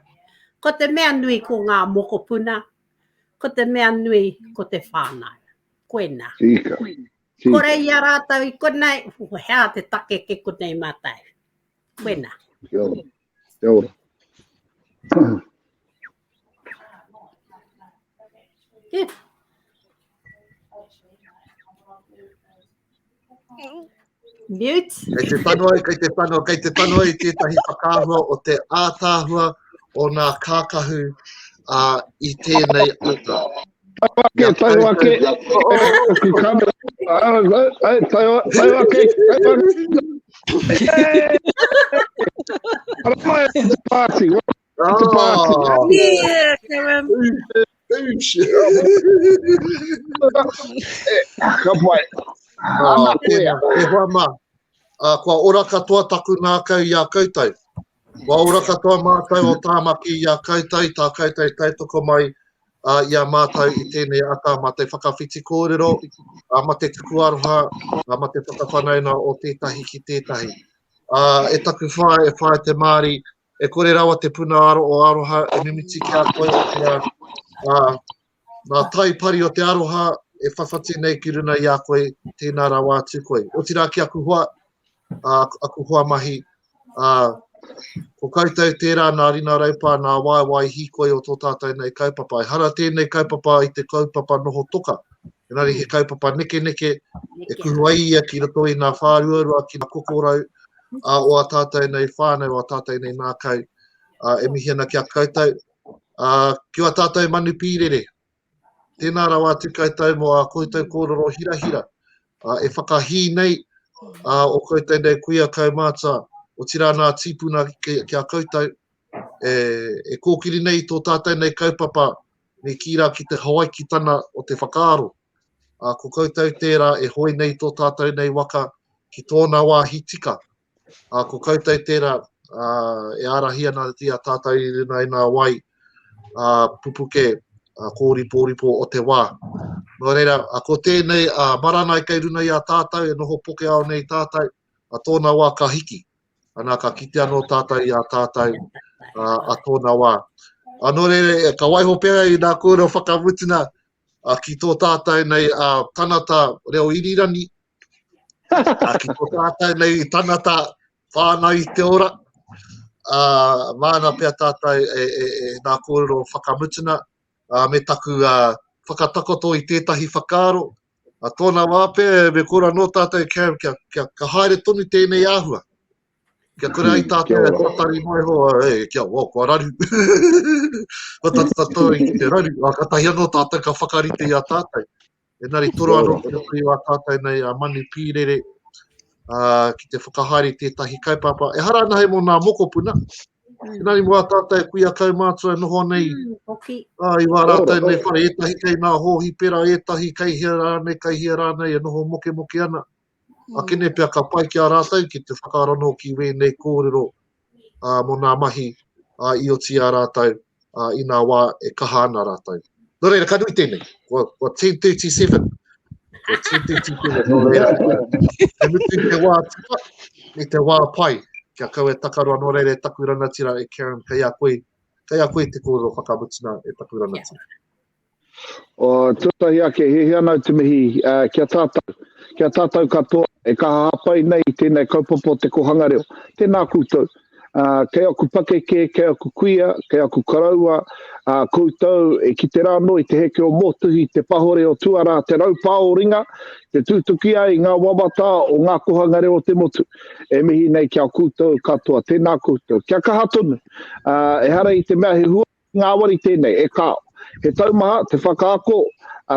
[SPEAKER 3] Ko te mea nui ko ngā mokopuna, ko te mea nui ko te whānau. Koena. Kore ia rātau i konei, hea te take ke konei mātai. Koena.
[SPEAKER 2] Kia ora.
[SPEAKER 3] Yeah. Mute.
[SPEAKER 1] Kei te whanua i tētahi whakāhua o te ātāhua o ngā kākahu i tēnei ata.
[SPEAKER 2] Tai wake. Ki kamera. Tai wake. Party.
[SPEAKER 3] Yeah, Karam.
[SPEAKER 2] Kapai.
[SPEAKER 1] E hoa mā. Kua ora katoa taku nā kau i a koutou. Kua ora katoa mātou o tāmaki i a koutou, tā koutou tautoko mai i a mātou i tēnei ata, mā te whakawhiti kōrero, mā te tuku aroha, mā te whakawhanauna o tētahi ki tētahi. E taku whae, e whae te Māori, e kore rawa te puna aro o aroha, e mimiti ki a koe o te nā taipari o te aroha, e whawhati nei ki runa i a koe, tēnā rawa atu koe. O tira ki aku hoa mahi, ko koutou tērā nā rina raupa, nā waiwai hikoi o tō tātou nei kaupapa. Hara tēnei kaupapa i te kaupapa noho toka. Engari he kaupapa neke, e kuhuai ia ki rato i nā whāruarua, ki nā kokorau, o a tātou nei whānau, o a tātou nei nā kau. E mihi ana ki a koutou. Ki a tātou Manu Pīrere. Tēnā rawa atu koutou mo a koutou kōrero hirahira. E whakahi nei o koutou nei kuia kaumāta. O tira nā tīpuna ki a koutou. E kōkiri nei tō tātou nei kaupapa. Me kira ki te Hawaii ki tana o te whakaaro. Ko koutou tērā e hoi nei tō tātou nei waka ki tōna wā hitika. Ko koutou tērā e arahia nā tia tātou i rina i nā wai pupuke. Kōripo o te wā. Nō reira, ko tēnei maranai kei runa i a tātou, e noho poke ao nei tātou, tōna wā ka hiki. Anā ka kite anō tātou i a tātou tōna wā. Nō reira, ka waiho pēra i nā kōrero whakamutuna, ki tō tātai nei tanata reo irirani, ki tō tātai nei tanata whānau te ora, mana pia tātai nā kōrero whakamutuna, me taku whakatakoto I tētahi whakaaro. Tōna wāpe, me kora no tātai Karam, kia haere tonu tēnei āhua. Kia kore ai tātai tatari mai hoa, kia kua raru. Watatatoi ki te raru, katahi anō tātai ka whakarite I a tātai. Engari toro anō ki te a tātai nei a Manu Pīrere, ki te whakahaere tētahi kaipapa. E hara ana hei mō nā mokopuna. Engari mua tātai kuia kau mātua noho nei. I wā rātai nei whare etahi kei nā hōhi pera, etahi kei hia rānei, e noho moke ana. A kene pia ka pai ki a rātai ki te whakarano ki wēnei kōrero mō nā mahi I o ti a rātai I nā wā e kaha ana rātai. Nō reira, ka nui tēnei. Kua 10:37. Kua 10:37. Nō reira. E mutu te wā tipa, I te wā pai. Kia kau e takaroa nō reira e taku rangatira e Karam, kei a koe te kōrero whakamutuna e taku rangatira.
[SPEAKER 2] O tūtahi ake, he anau te mihi, kia tātou katoa, e kaha hapai nei tēnei kaupapa te Kōhanga Reo. Tēnā koutou. Kei aku pakeke, kei aku kuia, kei aku karaua, koutou e ki te rāno I te heke o motuhi, te pahore o tuara, te raupā o ringa, te tūtuki ai ngā wawata o ngā Kōhanga Reo te motu. E mihi nei kia koutou katoa, tēnā koutou. Kia kaha tonu, e hara I te mea he hua, ngā wari tēnei, e kao. He taumaha, te whakaako,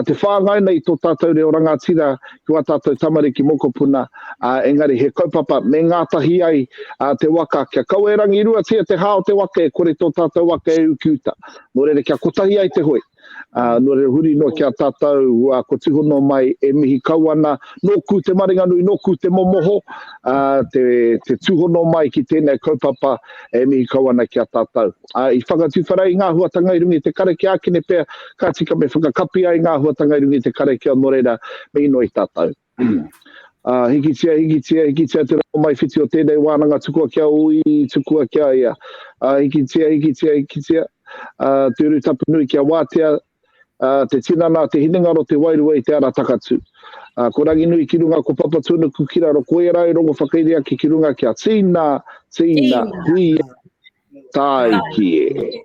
[SPEAKER 2] te whāngai nei tō tātou reo rangatira ki wā tātou tamariki mokopuna, engari he kaupapa me ngātahi ai te waka. Kia kau e rangi rua tia te hao te waka e kore tō tātou waka e ukiuta. Nō reire kia kotahi ai te hoi. Nō reire huri no kia tātou ko tihono mai e mihi kauana, nō ku te maringanui, nō ku te momoho, te tūhono mai ki tēnei kaupapa e mihi kauana kia tātou. I whakatupuranga I ngā huatanga I rungi te Karakia, kene pēr ka tika me whakakapi ai ngā huatanga I rungi te Karakia nō reira me ino I tātou. Hikitia te rao mai whiti o tēnei wānanga tukua kia ui, tukua kia ia. Hikitia. Te uru tapunui kia wātea, te tinana, te hinengaro, te wairua I te ara takatu. Ko rangi nui ki runga ko papatuna kukiraro, ko e rai rongo whakairea ki runga kia tīna, hui, tai kie.